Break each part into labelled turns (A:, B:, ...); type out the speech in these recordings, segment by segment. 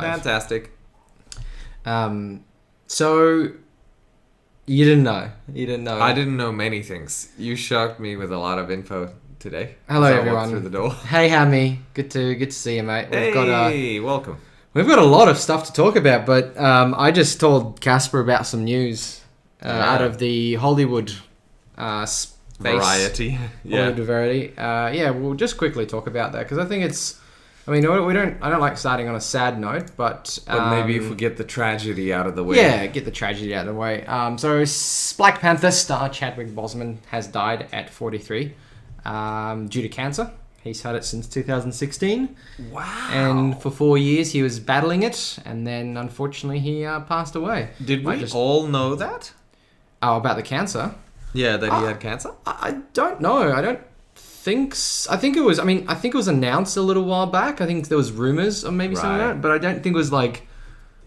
A: Fantastic.
B: So you didn't know.
A: I didn't know many things. You shocked me with a lot of info today.
B: Hello,
A: as I
B: everyone.
A: walked through the door.
B: Hey, Hammy. Good to see you, mate.
A: Welcome.
B: We've got a lot of stuff to talk about, but I just told Casper about some news out of the Hollywood space.
A: Variety.
B: Hollywood Variety. We'll just quickly talk about that because I think it's. I mean, I don't like starting on a sad note, but
A: maybe if we get the tragedy out of the way.
B: Yeah, get the tragedy out of the way. So Black Panther star Chadwick Boseman has died at 43 due to cancer. He's had it since 2016.
A: Wow.
B: And for 4 years he was battling it, and then unfortunately he passed away.
A: Did we all know that?
B: Oh, about the cancer?
A: Yeah, that he had cancer?
B: I don't know. I don't think I think it was announced a little while back. I think there was rumors or maybe something like that, but I don't think it was like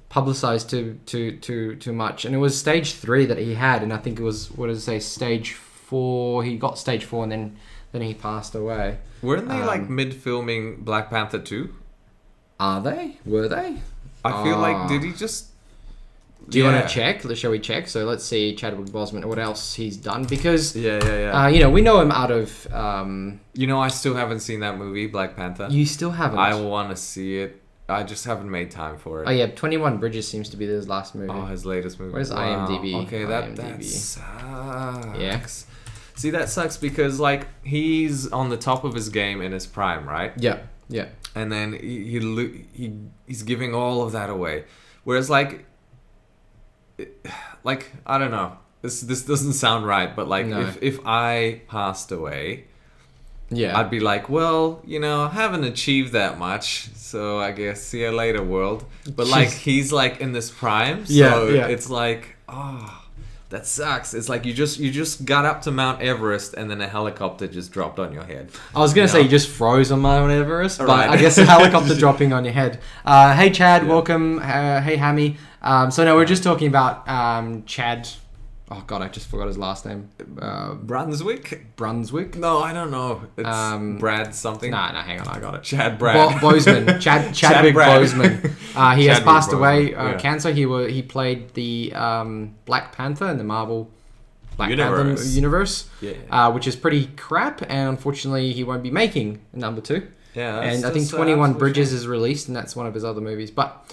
B: publicized too much. And it was stage 3 that he had, and I think it was, what does it say, stage 4. He got stage 4 and then he passed away.
A: Weren't they like mid-filming Black Panther 2?
B: Are they? Were they?
A: I feel like, did he just...
B: Do you want to check? Shall we check? So let's see Chadwick Boseman, what else he's done. Because, we know him out of...
A: I still haven't seen that movie, Black Panther.
B: You still haven't?
A: I want to see it. I just haven't made time for it.
B: Oh, yeah. 21 Bridges seems to be his last movie.
A: Oh, his latest movie.
B: Where's IMDb?
A: Okay,
B: IMDb.
A: that sucks.
B: Yeah.
A: See, that sucks because, like, he's on the top of his game in his prime, right?
B: Yeah.
A: And then he's giving all of that away. Whereas, like, I don't know. This doesn't sound right, but, like,
B: no.
A: if I passed away,
B: yeah,
A: I'd be like, well, I haven't achieved that much, so I guess see you later, world. But, like, he's, like, in this prime, so it's like, that sucks. It's like you just got up to Mount Everest and then a helicopter just dropped on your head.
B: I was going to say you just froze on Mount Everest, but
A: right.
B: I guess a helicopter dropping on your head. Hey, Chad, welcome. Hey, Hammy. We're just talking about Chad. Oh, God, I just forgot his last name.
A: Brunswick? No, I don't know. It's Brad something.
B: Nah, hang on, I got it.
A: Chad Brad.
B: Boseman. Chadwick Boseman. He has passed away.
A: Yeah.
B: Cancer. He played the Black Panther in the Marvel Black
A: Universe.
B: Panther universe,
A: Yeah.
B: which is pretty crap, and unfortunately he won't be making number 2.
A: Yeah,
B: and I think 21 Bridges is released, and that's one of his other movies. But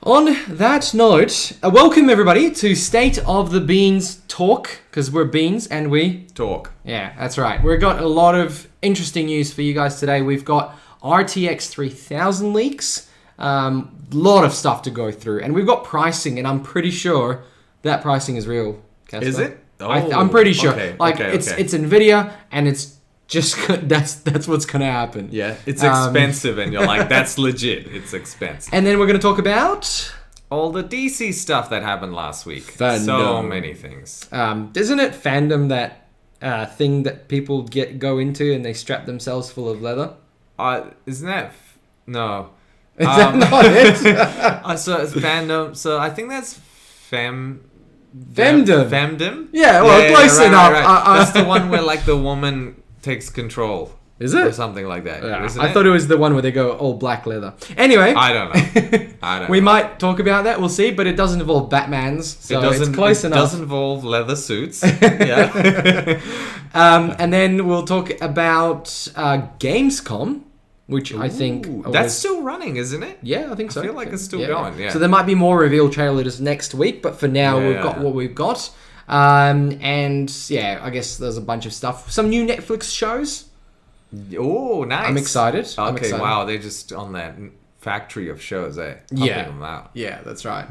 B: on that note, welcome everybody to State of the Beans Talk, because we're beans and we
A: talk.
B: Yeah, that's right. We've got a lot of interesting news for you guys today. We've got RTX3000 leaks, lot of stuff to go through, and we've got pricing, and I'm pretty sure that pricing is real. Casper.
A: Is it?
B: I'm pretty sure.
A: Okay,
B: it's Nvidia, and it's just that's what's gonna happen.
A: Yeah, it's expensive, and you're like, that's legit. It's expensive.
B: And then we're gonna talk about
A: all the DC stuff that happened last week.
B: Fandom.
A: So many things.
B: Isn't it fandom that thing that people go into and they strap themselves full of leather?
A: Isn't that no?
B: Is that not it?
A: So it's fandom. So I think that's femdom.
B: Yeah, well, close enough.
A: Right. That's the one where like the woman takes control.
B: Is it?
A: Or something like that.
B: Yeah. I thought it was the one where they go all black leather. Anyway.
A: I don't know.
B: We might talk about that. We'll see. But it doesn't involve Batmans. So it's close enough.
A: It does involve leather suits. Yeah.
B: And then we'll talk about Gamescom, which I think...
A: That's still running, isn't it?
B: Yeah, I think so.
A: I feel like it's still going, yeah.
B: So there might be more reveal trailers next week. But for now, we've got what we've got. And yeah, I guess there's a bunch of stuff. Some new Netflix shows.
A: Oh, nice.
B: I'm excited.
A: Okay, wow. They're just on that factory of shows, eh? Pumping them out.
B: Yeah, that's right.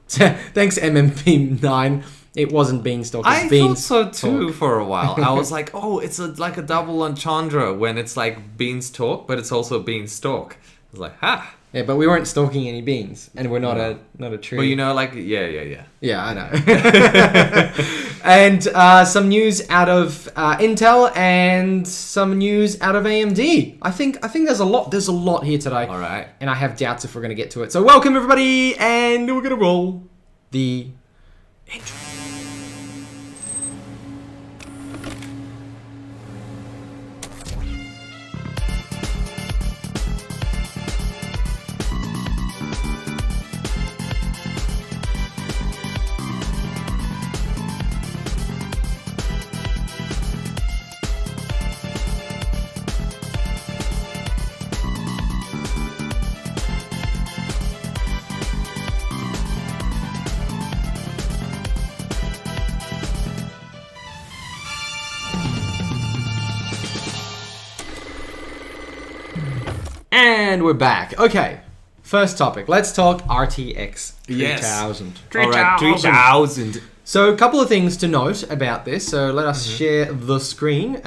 B: Thanks MMP9. It wasn't Beanstalk.
A: I thought so too for a while. I was like, it's like a double entendre when it's like Beanstalk, but it's also Beanstalk. I was like, ha.
B: Yeah, but we weren't stalking any beans, and we're not a tree.
A: Well,
B: Yeah, I know. And some news out of Intel and some news out of AMD. I think there's a lot here today.
A: All right.
B: And I have doubts if we're going to get to it. So welcome everybody, and we're going to roll the intro. And we're back. Okay, first topic. Let's talk RTX 3000.
A: Yes. All right, 3000.
B: So a couple of things to note about this. So let us share the screen.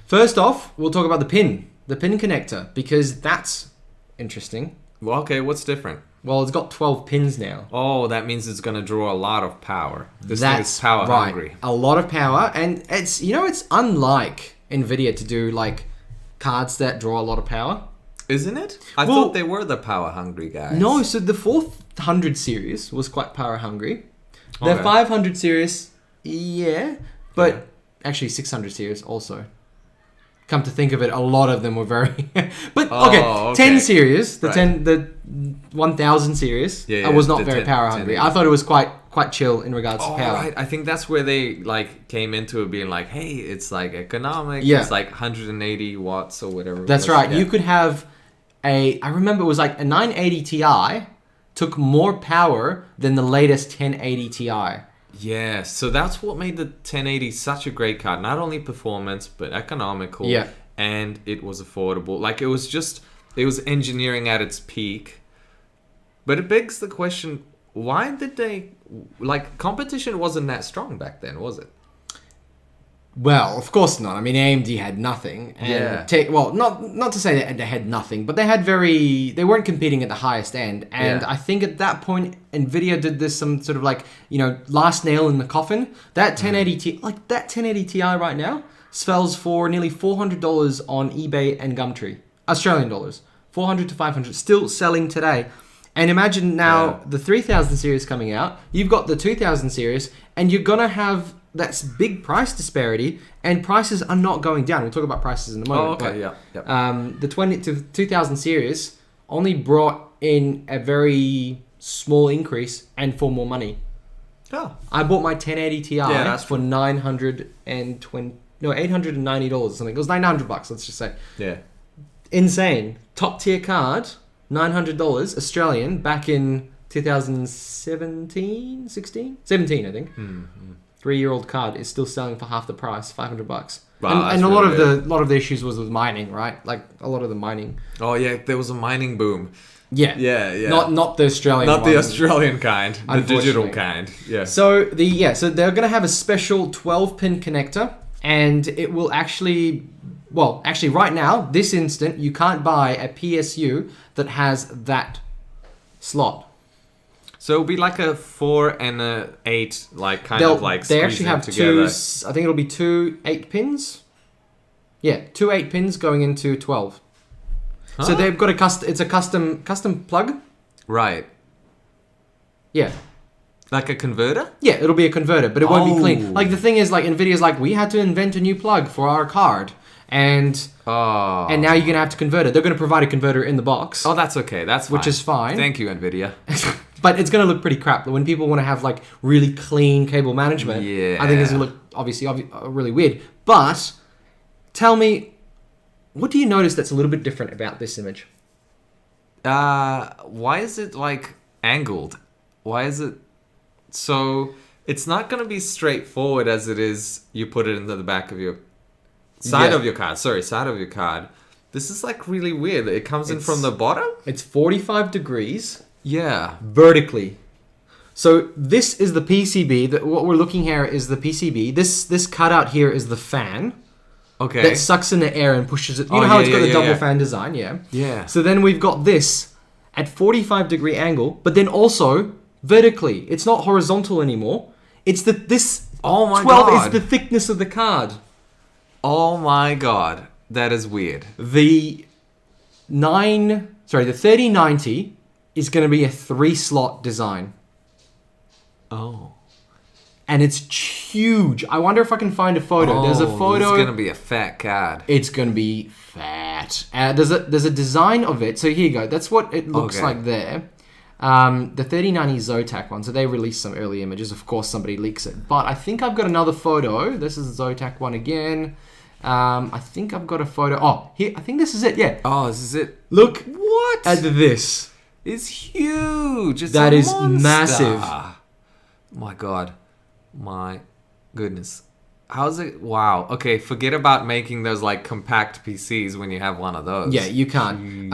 B: First off, we'll talk about the pin connector, because that's interesting.
A: Well, okay, what's different?
B: Well, it's got 12 pins now.
A: Oh, that means it's going to draw a lot of power. This thing is power hungry.
B: A lot of power, and it's unlike Nvidia to do like cards that draw a lot of power.
A: Isn't it? I thought they were the power hungry guys.
B: No, so the 400 series was quite power hungry. The 500 series, but actually 600 series also. Come to think of it, a lot of them were very... but, okay, 10 series, the 1000 series was not very power hungry. I thought it was quite chill in regards to power.
A: Right. I think that's where they like came into it being like, hey, it's like economic. Yeah. It's like 180 watts or whatever.
B: That's right. Yeah. You could have I remember it was like a 980 Ti took more power than the latest 1080 Ti.
A: Yeah, so that's what made the 1080 such a great card. Not only performance, but economical. Yeah. And it was affordable. Like, it was engineering at its peak. But it begs the question, why did they... Like, competition wasn't that strong back then, was it?
B: Well, of course not. I mean, AMD had nothing. And not to say that they had nothing, but they weren't competing at the highest end. And I think at that point, Nvidia did this some sort of like, last nail in the coffin. That 1080 Ti, like that 1080 Ti right now, sells for nearly $400 on eBay and Gumtree. Australian dollars. 400 to 500, still selling today. And imagine now the 3000 series coming out, you've got the 2000 series, and you're going to have... That's big price disparity, and prices are not going down. We'll talk about prices in a moment.
A: Oh, okay, but,
B: the 2000 series only brought in a very small increase and for more money.
A: Oh.
B: I bought my 1080 Ti for $890 or something. It was $900, let's just say.
A: Yeah. Insane.
B: Top tier card, $900 Australian back in 2017, 16? 17, I think. 3-year-old card is still selling for half the price, $500. Wow, and a lot of the issues was with mining, right? Like a lot of the mining.
A: Oh yeah, there was a mining boom.
B: Yeah. Not the Australian
A: one. Not the Australian kind, the digital kind. Yeah.
B: So they're going to have a special 12-pin connector, and it will actually right now, this instant, you can't buy a PSU that has that slot.
A: So it'll be like a 4 and a 8, like
B: they actually have together. I think it'll be 2 8-pins. Yeah, 2 8-pins going into 12. Huh? So they've got it's a custom plug.
A: Right.
B: Yeah.
A: Like a converter?
B: Yeah, it'll be a converter, but it won't be clean. Like the thing is, like Nvidia's like, we had to invent a new plug for our card. And now you're going to have to convert it. They're going to provide a converter in the box.
A: Oh, that's okay. That's fine.
B: Which is fine.
A: Thank you, Nvidia.
B: But it's going to look pretty crap. When people want to have like really clean cable management, I think it's going to look obviously really weird. But tell me, what do you notice that's a little bit different about this image?
A: Why is it like angled? Why is it so... It's not going to be straightforward as it is you put it into the back of your... Side of your card. This is like really weird. It comes in from the bottom?
B: It's 45 degrees.
A: Yeah.
B: Vertically. So this is the PCB. What we're looking here is the PCB. This cutout here is the fan.
A: Okay.
B: That sucks in the air and pushes it. You know how it's got the double fan design? Yeah.
A: Yeah.
B: So then we've got this at 45 degree angle, but then also vertically. It's not horizontal anymore. It's this.
A: Oh my
B: 12
A: god.
B: is the thickness of the card.
A: Oh my god. That is weird.
B: The 3090 is going to be a 3-slot design.
A: Oh.
B: And it's huge. I wonder if I can find a photo. There's a photo.
A: It's going to be a fat card.
B: It's going to be fat. There's a design of it. So here you go. That's what it looks like there. The 3090 Zotac one. So they released some early images. Of course, somebody leaks it. But I think I've got another photo. This is the Zotac one again. I think I've got a photo. Oh, here. I think this is it. Yeah.
A: Oh, this is it.
B: Look.
A: What?
B: At this.
A: It's huge. It's
B: that
A: a
B: is
A: monster.
B: massive.
A: My god. My goodness. How's it? Wow. Okay, forget about making those like compact PCs when you have one of those.
B: Yeah, you can't.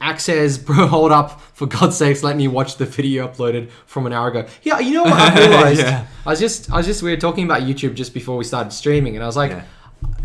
B: Axe says, bro, hold up. For God's sakes, let me watch the video uploaded from an hour ago. Yeah, you know what I realized?
A: Yeah.
B: We were talking about YouTube just before we started streaming, and I was like,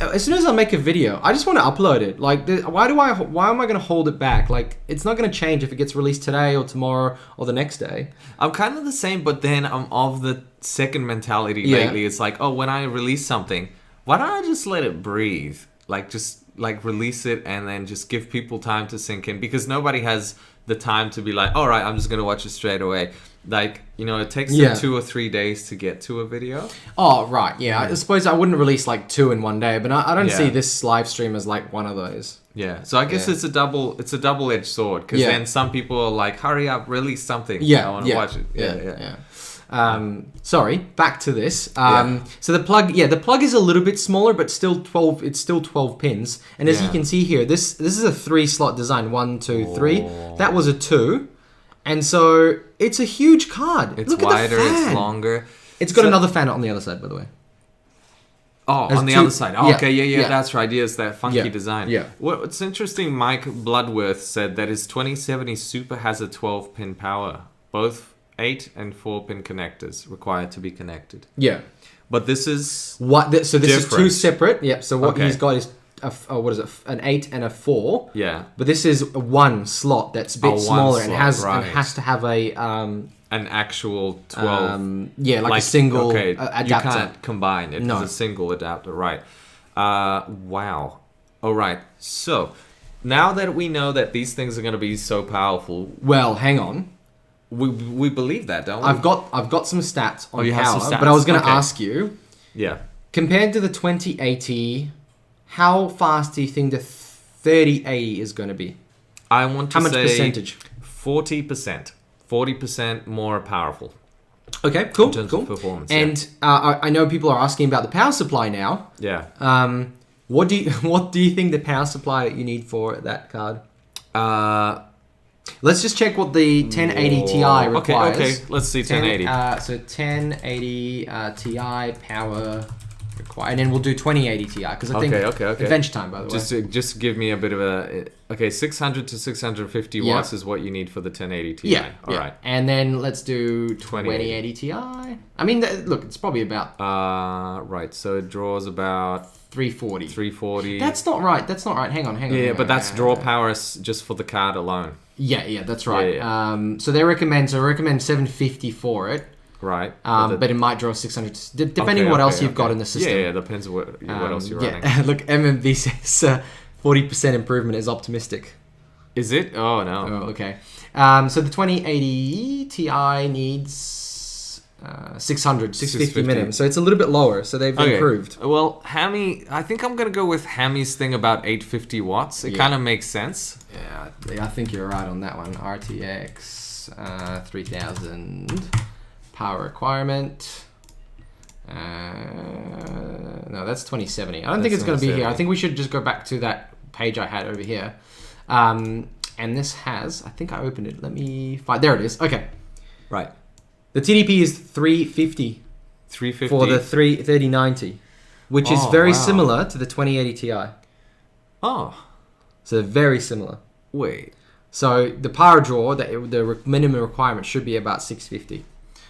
B: as soon as I make a video, I just want to upload it. Like, why am I going to hold it back? Like, it's not going to change if it gets released today or tomorrow or the next day.
A: I'm kind of the same, but then I'm of the second mentality lately. It's like, oh, when I release something, why don't I just let it breathe? Like, just like release it and then just give people time to sink in, because nobody has the time to be like, all right, I'm just going to watch it straight away. Like, you know, it takes them 2 or 3 days to get to a video.
B: Oh, right. Yeah. I suppose I wouldn't release like 2 in one day, but I don't see this live stream as like one of those.
A: Yeah. So I guess it's a double-edged sword, because then some people are like, hurry up, release something.
B: Yeah.
A: I want to watch it. Yeah.
B: Sorry, back to this. So the plug is a little bit smaller, but still 12. It's still 12 pins. And as you can see here, this is a 3-slot design. 1, 2, 3. That was a 2. And so it's a huge card.
A: It's
B: Look
A: wider,
B: at the fan.
A: it's longer.
B: It's got another fan on the other side, by the way.
A: Oh,
B: There's
A: on the
B: 2
A: other side. Oh,
B: yeah,
A: okay, yeah,
B: yeah.
A: that's right. Yes, that funky design.
B: Yeah.
A: What's interesting, Mike Bloodworth said that his 2070 Super has a 12-pin power. Both 8 and 4-pin connectors required to be connected.
B: Yeah.
A: But this is
B: so this is 2 separate. Yep. So what he's got is an 8 and a 4.
A: Yeah.
B: But this is 1 slot that's a bit smaller and has to have a
A: an actual 12.
B: like a single adapter.
A: You can't combine it.
B: No.
A: It's a single adapter, right? Wow. All right. So now that we know that these things are going to be so powerful,
B: well, hang on.
A: We believe that, don't we?
B: I've got some stats on
A: you
B: power,
A: have some stats?
B: but I was going to ask you.
A: Yeah.
B: Compared to the 2080, how fast do you think the 3080 is going to be?
A: I want to say...
B: How much percentage?
A: 40%. 40% more powerful.
B: Okay, cool.
A: In terms of performance.
B: And I know people are asking about the power supply now.
A: Yeah.
B: What do you think the power supply you need for that card? Let's just check what the 1080 Ti requires.
A: Okay. Let's see 1080.
B: So 1080 Ti power required, and then we'll do 2080 Ti because I think Adventure Time, by the way.
A: Just give me a bit of a 600 to 650 watts is what you need for the 1080 Ti.
B: Yeah.
A: All right.
B: And then let's do 2080 Ti. I mean, look, it's probably about
A: right. So it draws about
B: 340. That's not right. Hang on.
A: Yeah, but that's draw power just for the card alone.
B: Yeah, that's right.
A: Yeah.
B: So they recommend 750 for it.
A: Right.
B: But it might draw 600, depending on what else you've got in the system.
A: Yeah, depends what else you're running.
B: Look, MMB says 40% improvement is optimistic.
A: Is it? Oh, no.
B: Oh, okay. So the 2080 Ti needs 650 minimum. So it's a little bit lower. So they've improved.
A: Well, I think I'm going to go with Hammy's thing about 850 watts. It kind of makes sense.
B: Yeah, I think you're right on that one. RTX 3000 power requirement. No, that's 2070. I don't think it's going to be here. I think we should just go back to that page I had over here. And this has, I think I opened it. Let me find. There it is. Okay. Right. The TDP is 350.
A: 350
B: for the 3090, which is very similar to the 2080 Ti.
A: Oh.
B: So very similar.
A: Wait.
B: So the power draw, the minimum requirement should be about 650.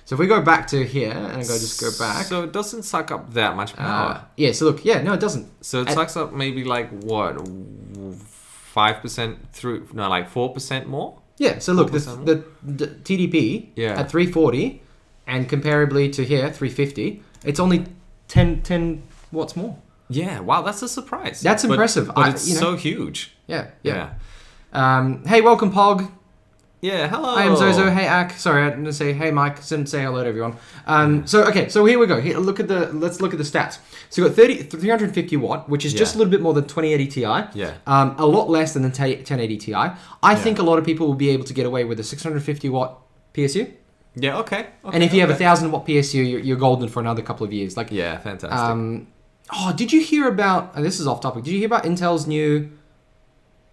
B: So if we go back to here and just go back.
A: So it doesn't suck up that much power.
B: Yeah, so look, no, it doesn't.
A: So it sucks up maybe like what? 5% through, no, like 4% more?
B: Yeah, so look, the TDP at 340 and comparably to here, 350, it's only 10 watts more.
A: Yeah, wow, that's a surprise.
B: That's impressive.
A: But it's so huge.
B: Yeah. Hey, welcome, Pog.
A: Yeah, hello.
B: I am Zozo. Hey, Ak. Sorry, I didn't say hey, Mike. Didn't say hello to everyone. So here we go. Let's look at the stats. So we've got 350 watt, which is just a little bit more than 2080 Ti.
A: Yeah.
B: A lot less than the 1080 Ti. I think a lot of people will be able to get away with a 650 watt PSU.
A: Yeah. Okay.
B: And if you have a 1000 watt PSU, you're golden for another couple of years.
A: Yeah, fantastic.
B: Did you hear about? And this is off topic. Did you hear about Intel's new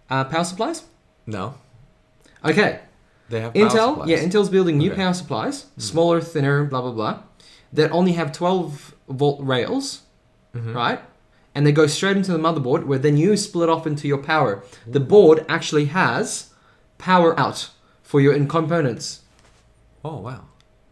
B: power supplies?
A: No.
B: Okay.
A: They have power supplies.
B: Yeah, Intel's building new power supplies, smaller, thinner, blah, blah, blah, that only have 12 volt rails right? And they go straight into the motherboard, where then you split off into your power. The board actually has power out for your components.
A: Oh, wow.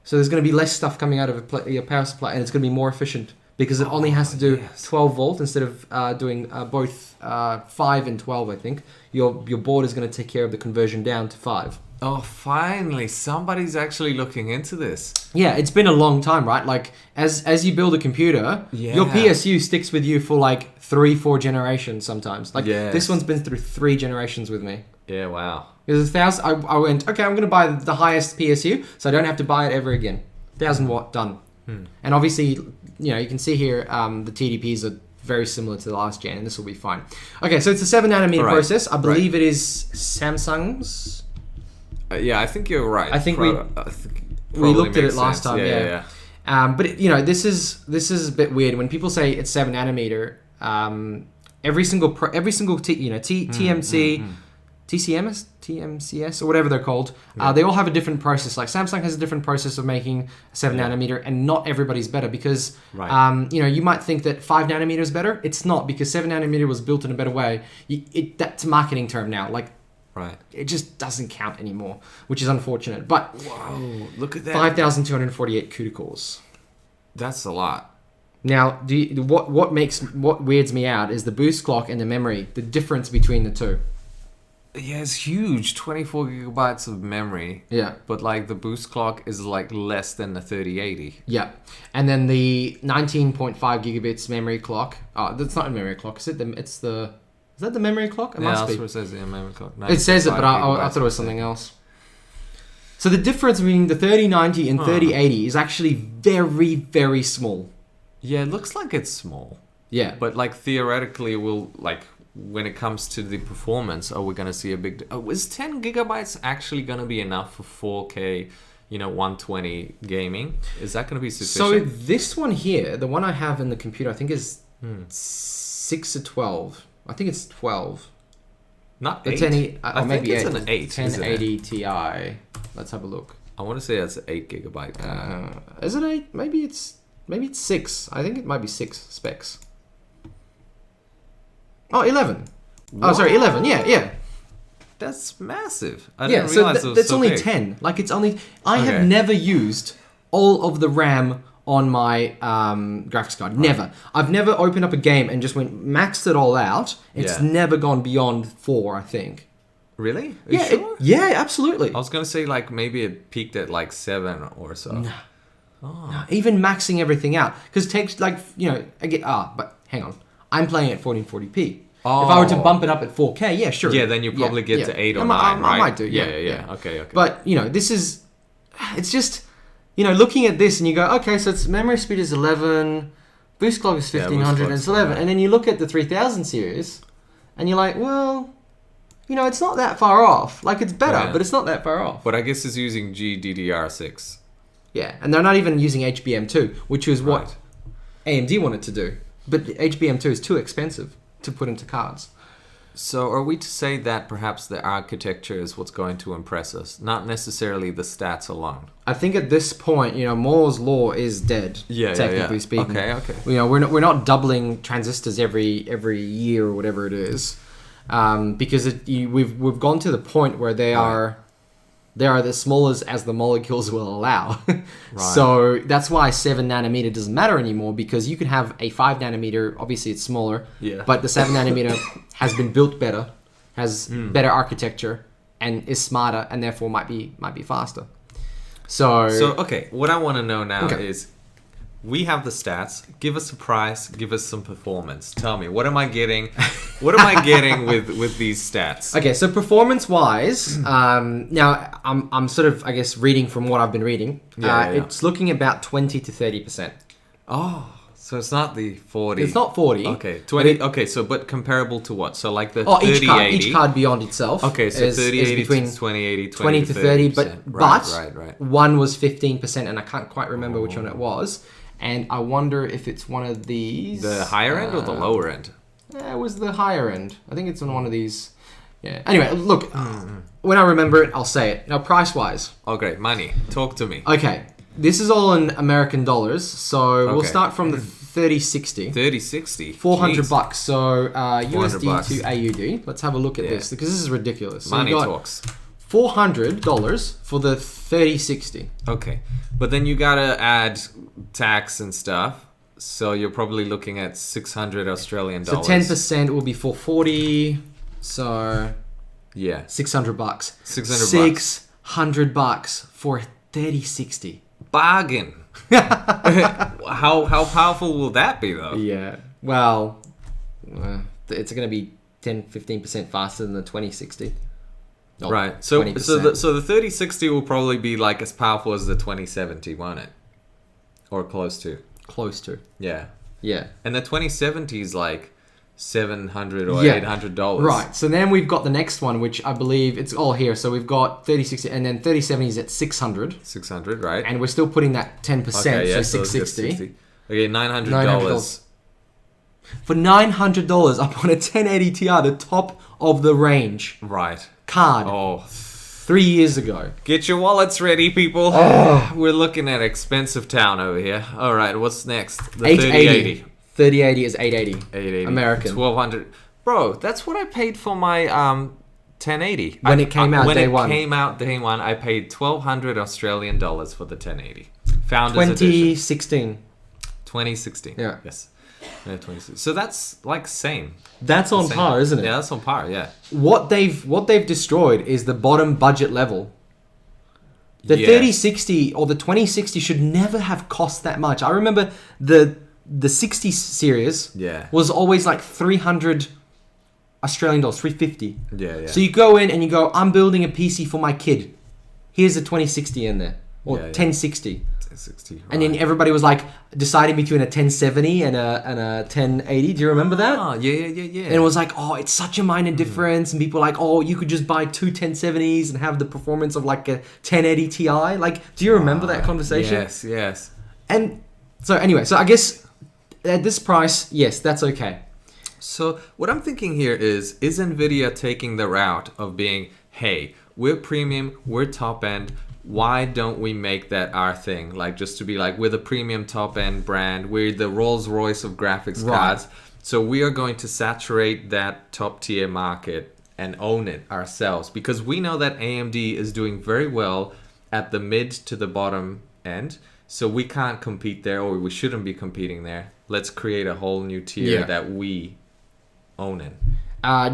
B: So there's going to be less stuff coming out of your power supply, and it's going to be more efficient because it only has to do 12 volt instead of doing both 5 and 12, I think. Your board is going to take care of the conversion down to 5.
A: Oh, finally, somebody's actually looking into this.
B: Yeah, it's been a long time, right? Like, as you build a computer, your PSU sticks with you for like 3-4 generations sometimes. Like, this one's been through 3 generations with me.
A: Yeah, wow.
B: There's 1,000. I went, okay, I'm going to buy the highest PSU, so I don't have to buy it ever again. 1,000 watt, done. And obviously, you can see here the TDPs are very similar to the last gen, and this will be fine. Okay, so it's a 7 nanometer process. I believe it is Samsung's.
A: Yeah, I think you're right.
B: I think we looked at it last time. Yeah. But this is a bit weird when people say it's 7 nanometer. Every single TMC, TMCS or whatever they're called, they all have a different process. Like Samsung has a different process of making 7 nanometer, and not everybody's better because you might think that 5 nanometer is better. It's not, because 7 nanometer was built in a better way. That's a marketing term now. Like.
A: Right.
B: It just doesn't count anymore, which is unfortunate. But
A: whoa, look at that.
B: 5,248 CUDA cores.
A: That's a lot.
B: Now, what weirds me out is the boost clock and the memory, the difference between the two.
A: Yeah, it's huge. 24 gigabytes of memory.
B: Yeah.
A: But like the boost clock is like less than the 3080.
B: Yeah. And then the 19.5 gigabits memory clock. Oh, that's not a memory clock, is it? Is that the memory clock? It must be.
A: That's what it says, memory clock.
B: It says it, but I thought it was something else. So the difference between the 3090 and 3080 is actually very, very small.
A: Yeah, it looks like it's small.
B: Yeah.
A: But like theoretically, when it comes to the performance, are we going to see a big... is 10 gigabytes actually going to be enough for 4K, 120 gaming? Is that going to be sufficient?
B: So this one here, the one I have in the computer, I think is 6 to 12. I think it's 12.
A: Not
B: the
A: 8? I
B: maybe
A: think it's an 8.
B: 1080 Ti. Let's have a look.
A: I want to say that's an 8 gigabyte.
B: Is it 8? Maybe it's 6. I think it might be 6 specs. Oh, 11. What? Oh, sorry, 11. Yeah.
A: That's massive. I didn't realize it was
B: that's
A: so
B: only
A: big.
B: 10. Like, it's only... I have never used all of the RAM on my graphics card. Right. Never. I've never opened up a game and just maxed it all out. It's never gone beyond 4, I think.
A: Really? Are
B: you sure? Yeah, absolutely.
A: I was going to say like maybe it peaked at like 7 or so.
B: No. No, even maxing everything out. Because it takes like, but hang on. I'm playing at 1440p. Oh. If I were to bump it up at 4K, yeah, sure.
A: Yeah, then you probably get to 8 or 9, right?
B: I might do,
A: yeah. Okay.
B: But, this is... It's just... looking at this and you go, okay, so its memory speed is 11, boost clock is 1500, and it's 11. And then you look at the 3000 series and you're like, well, it's not that far off. Like, it's better, but it's not that far off.
A: But I guess it's using GDDR6.
B: Yeah, and they're not even using HBM2, which is what AMD wanted to do. But HBM2 is too expensive to put into cards.
A: So are we to say that perhaps the architecture is what's going to impress us, not necessarily the stats alone?
B: I think at this point, Moore's law is dead, technically speaking.
A: Okay.
B: We're not doubling transistors every year or whatever it is, because we've gone to the point where they are as small as the molecules will allow. So that's why 7 nanometer doesn't matter anymore, because you can have a 5 nanometer, obviously it's smaller, but the 7 nanometer has been built better, has better architecture, and is smarter, and therefore might be faster. So
A: okay, what I want to know now is, we have the stats. Give us a price. Give us some performance. Tell me, what am I getting? What am I getting with these stats?
B: Okay, so performance-wise, now I'm sort of, I guess, reading from what I've been reading. It's looking about 20 to 30%.
A: Oh, so it's not the 40.
B: It's not 40.
A: Okay, 20. But comparable to what? So like the 3080.
B: Each card beyond itself.
A: Okay, so 3080 to 2080,
B: 20 to 30. But
A: right.
B: One was 15%, and I can't quite remember which one it was. And I wonder if it's one of these...
A: The higher end or the lower end?
B: Yeah, it was the higher end. I think it's on one of these... Yeah. Anyway, look, when I remember it, I'll say it. Now, price-wise.
A: Okay, money. Talk to me.
B: Okay, this is all in American dollars. So we'll start from the 3060.
A: 3060.
B: $400. So USD
A: bucks.
B: to AUD. Let's have a look at this because this is ridiculous. So
A: Money
B: you got
A: talks.
B: $400 for the 3060.
A: Okay, but then you gotta add tax and stuff. So you're probably looking at 600 Australian dollars.
B: So 10% will be 440. So
A: yeah,
B: $600. $600 for a 3060.
A: Bargain. How powerful will that be though?
B: Yeah. Well, it's going to be 10-15% faster than the 2060. Oh,
A: right. So
B: 20%.
A: so the 3060 will probably be like as powerful as the 2070, won't it? Or close to.
B: Close to.
A: Yeah.
B: Yeah.
A: And the 2070 is like $700 or $800.
B: Right. So then we've got the next one, which I believe it's all here. So we've got 3060 and then 3070 is at 600.
A: 600, right?
B: And we're still putting that 10%,
A: okay, yeah,
B: so 660.
A: Okay, $900.
B: For $900 up on a 1080 Ti, the top of the range.
A: Right.
B: Card.
A: Oh.
B: 3 years ago.
A: Get your wallets ready, people. Oh. We're looking at expensive town over here. All right, what's next? The
B: 3080. 3080 is 880.
A: 880.
B: American.
A: 1200. Bro, that's what I paid for my 1080.
B: When it came out day one.
A: When it came out day one, I paid 1,200 Australian dollars for the 1080. Founders
B: 2016.
A: Edition. 2016.
B: Yeah.
A: Yes. Yeah, 2016. So that's like same.
B: That's on par, isn't it?
A: Yeah, that's on par, yeah.
B: What they've destroyed is the bottom budget level. The 3060 or the 2060 should never have cost that much. I remember the 60 series was always like 300 Australian dollars, 350.
A: Yeah.
B: So you go in and you go, I'm building a PC for my kid. Here's a 2060 in there. Or 1060.
A: 1060. Right.
B: And then everybody was like deciding between a 1070 and a 1080. Do you remember that?
A: Oh, yeah.
B: And it was like, oh, it's such a minor difference. And people were like, oh, you could just buy two 1070s and have the performance of like a 1080 Ti. Like, do you remember that conversation?
A: Yes.
B: And so anyway, so I guess at this price, yes, that's okay.
A: So what I'm thinking here is NVIDIA taking the route of being, hey, we're premium, we're top end, why don't we make that our thing? Like, just to be like, we're the premium top end brand, we're the Rolls Royce of graphics cards, so we are going to saturate that top tier market and own it ourselves, because we know that AMD is doing very well at the mid to the bottom end, so we can't compete there, or we shouldn't be competing there. Let's create a whole new tier that we own it.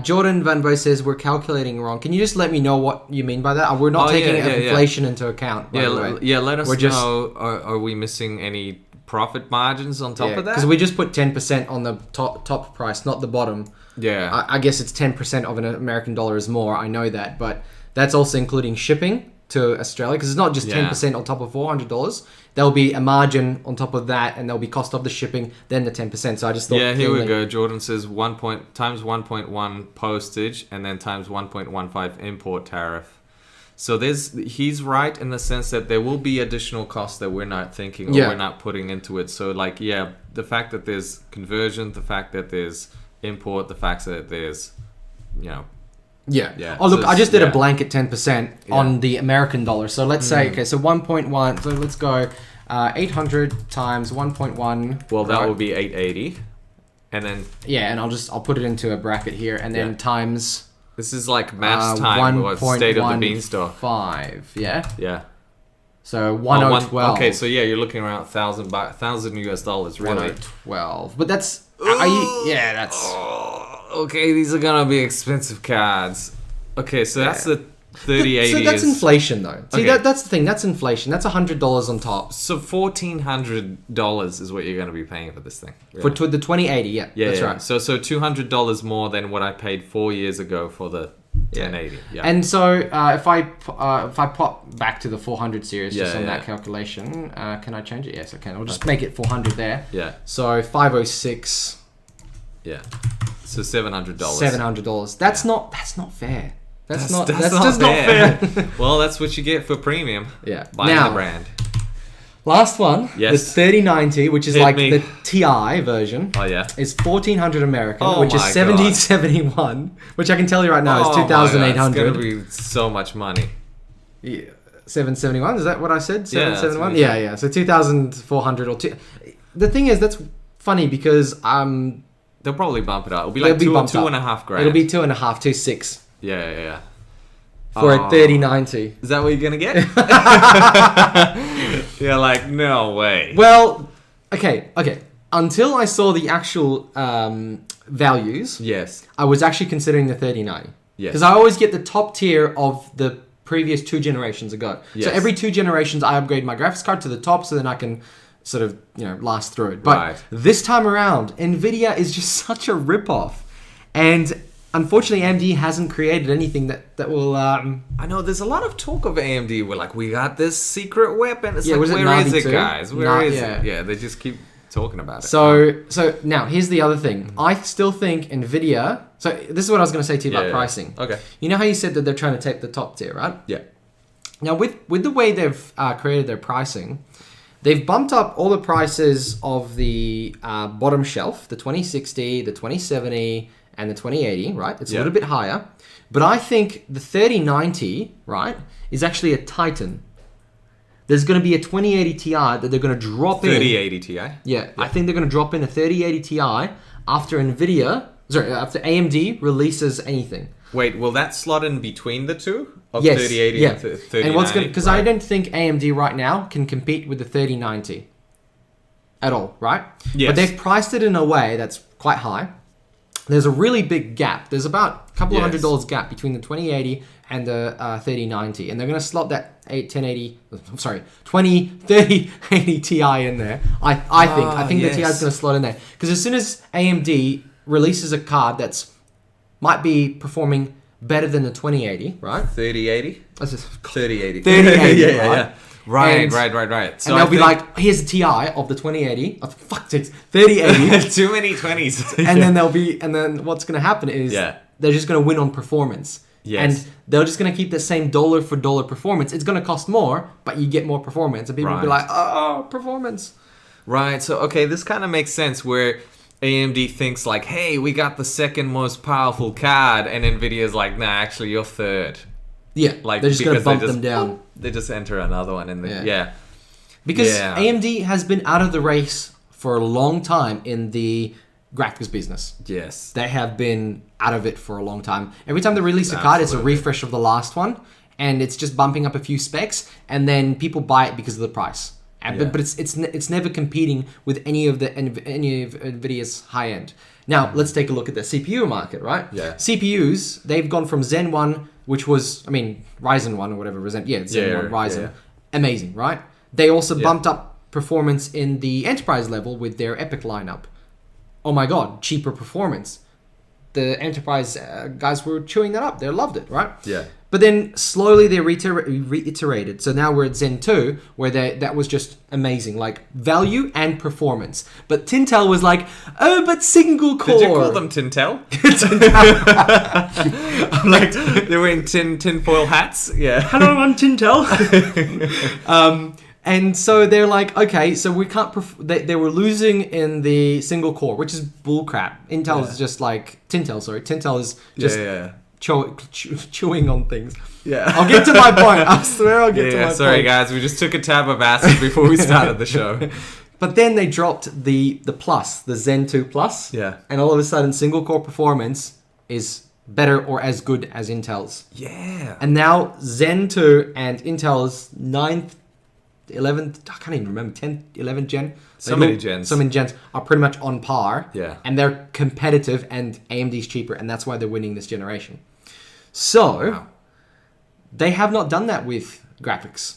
B: Jordan Van Bo says we're calculating wrong. Can you just let me know what you mean by that? We're not taking inflation into account. By the way.
A: Let us know. Are we missing any profit margins on top of that?
B: Because we just put 10% on the top price, not the bottom.
A: Yeah.
B: I guess it's 10% of an American dollar is more. I know that, but that's also including shipping to Australia, because it's not just 10% on top of $400. There'll be a margin on top of that, and there'll be cost of the shipping, then the 10%. So I just thought...
A: Yeah, here we go. Jordan says times 1.1 postage, and then times 1.15 import tariff. So he's right in the sense that there will be additional costs that we're not thinking, or we're not putting into it. So like, the fact that there's conversion, the fact that there's import, the fact that there's,
B: Yeah. Oh, look, I just did a blanket 10% on the American dollar. So let's say, okay, so 1.1. So let's go 800 times 1.1.
A: Well, that will be 880. And then...
B: Yeah, and I'll put it into a bracket here. And then times...
A: This is like maths time. What state of the beanstalk?
B: 5, yeah?
A: Yeah.
B: So 1012.
A: Okay, so you're looking around $1,000 US dollars, really.
B: 1012. But that's... that's...
A: Okay, these are gonna be expensive cards. Okay, so that's the 3080.
B: So that's inflation, though. See, that's the thing. That's inflation. That's $100 on top.
A: So $1,400 is what you're gonna be paying for this thing.
B: Really. For the 2080, yeah, that's right.
A: So $200 more than what I paid 4 years ago for the 1080. Yeah.
B: And so if I pop back to the 400 series just on that calculation, can I change it? Yes, I can. I'll just make it 400 there.
A: Yeah.
B: So 506.
A: Yeah. So $700.
B: $700. That's not fair. That's just
A: not
B: fair.
A: Well, that's what you get for premium.
B: Yeah.
A: Buying the brand.
B: Last one.
A: Yes.
B: The 3090, which is the TI version.
A: Oh yeah.
B: Is $1,400 American, which is $1,771, which I can tell you right now is $2,800.
A: It's gonna be so much money.
B: Yeah. 771. Is that what I said? 771.
A: Yeah.
B: Yeah. So 2,400 or two. The thing is, that's funny because
A: they'll probably bump it up. It'll be like two and a half grand.
B: It'll be 2.5, 2.6.
A: Yeah.
B: For a 3090.
A: Is that what you're gonna get? You're like, no way.
B: Well, okay. Until I saw the actual values,
A: yes,
B: I was actually considering the 3090.
A: Yes.
B: Because I always get the top tier of the previous 2 generations ago. Yes. So every 2 generations, I upgrade my graphics card to the top so then I can sort of, last through it. But this time around, NVIDIA is just such a ripoff. And unfortunately, AMD hasn't created anything that will... I
A: know, there's a lot of talk of AMD. We're like, we got this secret weapon. It's like, where is it, guys? Where is it? Yeah, they just keep talking about it.
B: So now, here's the other thing. I still think NVIDIA... So this is what I was going to say to you about pricing.
A: Okay.
B: You know how you said that they're trying to take the top tier, right?
A: Yeah.
B: Now, with the way they've created their pricing, they've bumped up all the prices of the bottom shelf, the 2060, the 2070... and the 2080, right? It's a little bit higher. But I think the 3090, right, is actually a Titan. There's going to be a 2080 Ti that they're going to drop
A: 3080 Ti?
B: Yeah, I think they're going to drop in a 3080 Ti after after AMD releases anything.
A: Wait, will that slot in between the two? Of
B: yes,
A: 3080 and 3090?
B: And what's going because I don't think AMD right now can compete with the 3090 at all, right?
A: Yes.
B: But they've priced it in a way that's quite high. There's a really big gap. There's about a couple of $100 gap between the 2080 and the 3090. And they're going to slot that 3080 Ti in there. I think the Ti is going to slot in there. Because as soon as AMD releases a card that's might be performing better than the 2080, right?
A: 3080? 3080.
B: 3080,
A: right? Right.
B: So and they'll be like, here's a TI of the 2080. Oh, fuck, it's 3080.
A: Too many 20s.
B: And then what's going to happen is they're just going to win on performance. Yes. And they're just going to keep the same dollar for dollar performance. It's going to cost more, but you get more performance. And people will be like, oh, performance.
A: Right. So, okay, this kind of makes sense where AMD thinks like, hey, we got the second most powerful card. And NVIDIA's like, nah, actually, you're third.
B: Yeah, like they're just going to bump them down.
A: They just enter another one in the
B: Because AMD has been out of the race for a long time in the graphics business.
A: Yes,
B: they have been out of it for a long time. Every time they release a card, it's a refresh of the last one, and it's just bumping up a few specs, and then people buy it because of the price. But it's never competing with any of NVIDIA's high end. Now let's take a look at the CPU market, right?
A: Yeah,
B: CPUs they've gone from Zen 1. Which was, Ryzen 1 or whatever. Zen 1, Ryzen. Yeah. Amazing, right? They also bumped up performance in the enterprise level with their Epic lineup. Oh my god, cheaper performance. The enterprise guys were chewing that up. They loved it, right?
A: Yeah.
B: But then slowly they reiterated. So now we're at Zen 2, where that was just amazing. Like, value and performance. But Tintel was like, oh, but single core.
A: Did you call them Tintel? I'm like, they were in tinfoil hats? Yeah.
B: Hello, I'm Tintel. And so they're like, okay, so we can't... They were losing in the single core, which is bullcrap. Tintel is just like... Tintel is just... chewing on things.
A: Yeah.
B: I'll get to my point. I swear I'll get to my point.
A: Sorry, guys. We just took a tab of acid before we started the show.
B: But then they dropped the Plus, the Zen 2 Plus.
A: Yeah.
B: And all of a sudden, single core performance is better or as good as Intel's.
A: Yeah.
B: And now Zen 2 and Intel's 9th, 11th, I can't even remember, 10th, 11th gen.
A: So many gens
B: are pretty much on par.
A: Yeah.
B: And they're competitive and AMD's cheaper. And that's why they're winning this generation. So, they have not done that with graphics.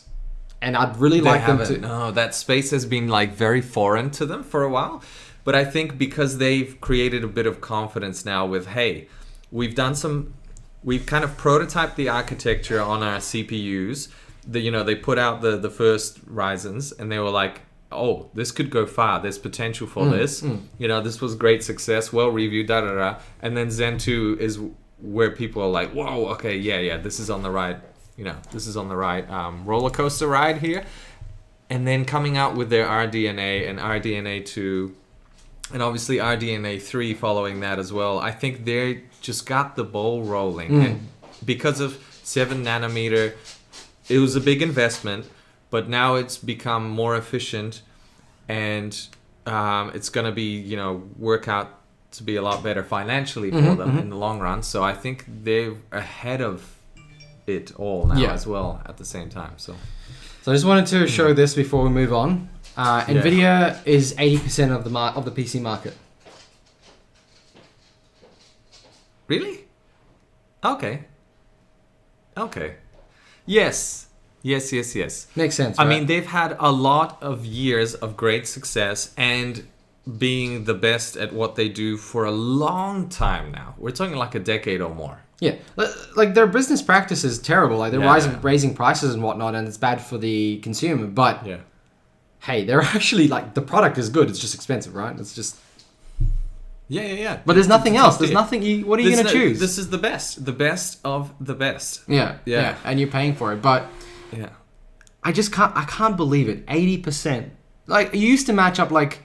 B: And I'd really like them to...
A: No, that space has been like very foreign to them for a while. But I think because they've created a bit of confidence now with, hey, we've kind of prototyped the architecture on our CPUs. They put out the first Ryzens and they were like, oh, this could go far. There's potential for this. This was great success, well reviewed, And then Zen 2 is where people are like, whoa, okay, this is on the right, roller coaster ride here. And then coming out with their RDNA and RDNA 2, and obviously RDNA 3 following that as well, I think they just got the ball rolling. And because of 7 nanometer, it was a big investment, but now it's become more efficient and it's going to be, work out to be a lot better financially for them in the long run. So I think they're ahead of it all now as well at the same time. So
B: I just wanted to show this before we move on. Nvidia is 80% of the PC market.
A: Really? Okay. Yes.
B: Makes sense,
A: I
B: right?
A: mean, they've had a lot of years of great success and being the best at what they do for a long time now. We're talking like a decade or more.
B: Yeah, like their business practice is terrible. Like they're raising prices and whatnot, and it's bad for the consumer. But hey, they're actually like the product is good. It's just expensive, right? It's just
A: yeah.
B: But there's nothing else. There's nothing. What are you gonna choose?
A: This is the best of the best.
B: Yeah, and you're paying for it. But I can't believe it. 80%. Like you used to match up like.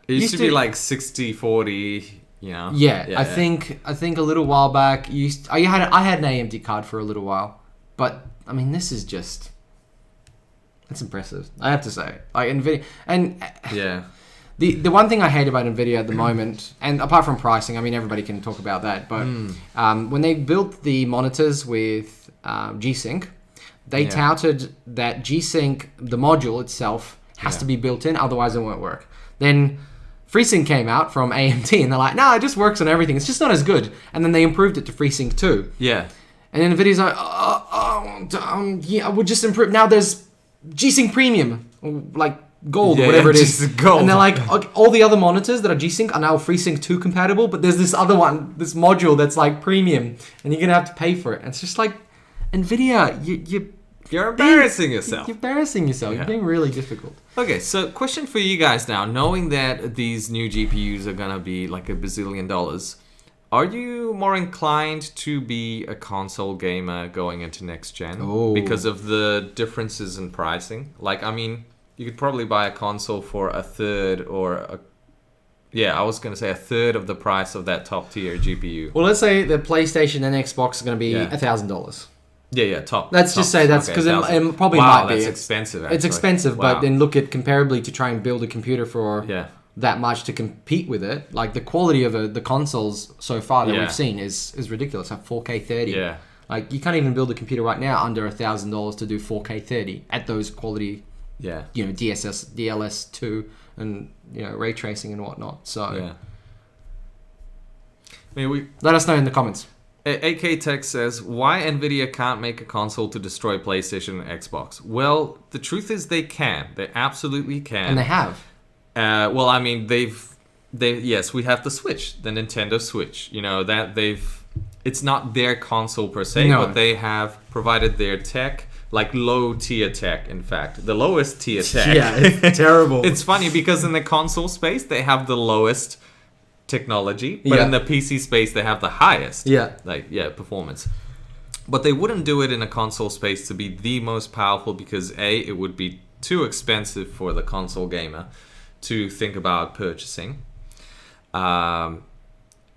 A: It used to be like 60-40,
B: I think a little while back I had an AMD card for a little while, but I mean this is just it's impressive. I have to say, like Nvidia and the one thing I hate about Nvidia at the moment, and apart from pricing, I mean everybody can talk about that, but when they built the monitors with G-Sync, they touted that G-Sync, the module itself, has to be built in, otherwise it won't work. Then FreeSync came out from AMD and they're like, no, it just works on everything. It's just not as good. And then they improved it to FreeSync 2.
A: Yeah.
B: And then NVIDIA's like, we'll just improve. Now there's G-Sync Premium, like gold or whatever it is.
A: Gold.
B: And they're like, okay, all the other monitors that are G-Sync are now FreeSync 2 compatible, but there's this other one, this module that's like premium, and you're going to have to pay for it. And it's just like, NVIDIA,
A: you're embarrassing yourself.
B: You're embarrassing yourself. You're being really difficult.
A: Okay, so question for you guys now. Knowing that these new GPUs are going to be like $1 bazillion, are you more inclined to be a console gamer going into next gen? Because of the differences in pricing? Like, I mean, you could probably buy a console for a third a third of the price of that top tier GPU.
B: Well, let's say the PlayStation and Xbox are going to be $1,000.
A: Yeah, top.
B: Let's just say that's because it probably might be.
A: That's expensive, actually.
B: It's expensive, but then look at comparably to try and build a computer for that much to compete with it. Like the quality of the consoles so far that we've seen is ridiculous. Like 4K 30. Yeah. Like you can't even build a computer right now under $1,000 to do 4K 30 at those quality. Yeah. DLS2 and ray tracing and whatnot. So.
A: I mean,
B: let us know in the comments.
A: AK Tech says, why Nvidia can't make a console to destroy PlayStation and Xbox? Well, the truth is they can. They absolutely can.
B: And they have.
A: Well, I mean, yes, we have the Switch, the Nintendo Switch. It's not their console per se, but they have provided their tech, like low tier tech, in fact. The lowest tier tech.
B: Yeah, it's terrible.
A: It's funny because in the console space, they have the lowest technology, but in the PC space they have the highest performance, but they wouldn't do it in a console space to be the most powerful because it would be too expensive for the console gamer to think about purchasing, and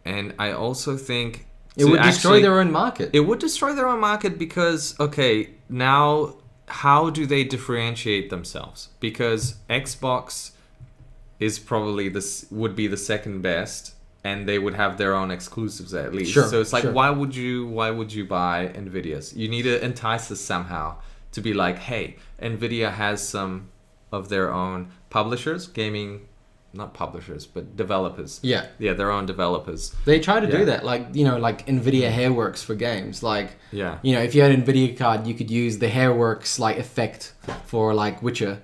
A: I also think
B: it would destroy their own market.
A: It would destroy their own market because now how do they differentiate themselves? Because Xbox is probably would be the second best, and they would have their own exclusives at least. So it's like, why would you buy Nvidia's? You need to entice us somehow to be like, hey, Nvidia has some of their own publishers, not publishers, but developers. Yeah, their own developers.
B: They try to do that, like Nvidia Hairworks for games. Like, if you had an Nvidia card, you could use the Hairworks like effect for like Witcher.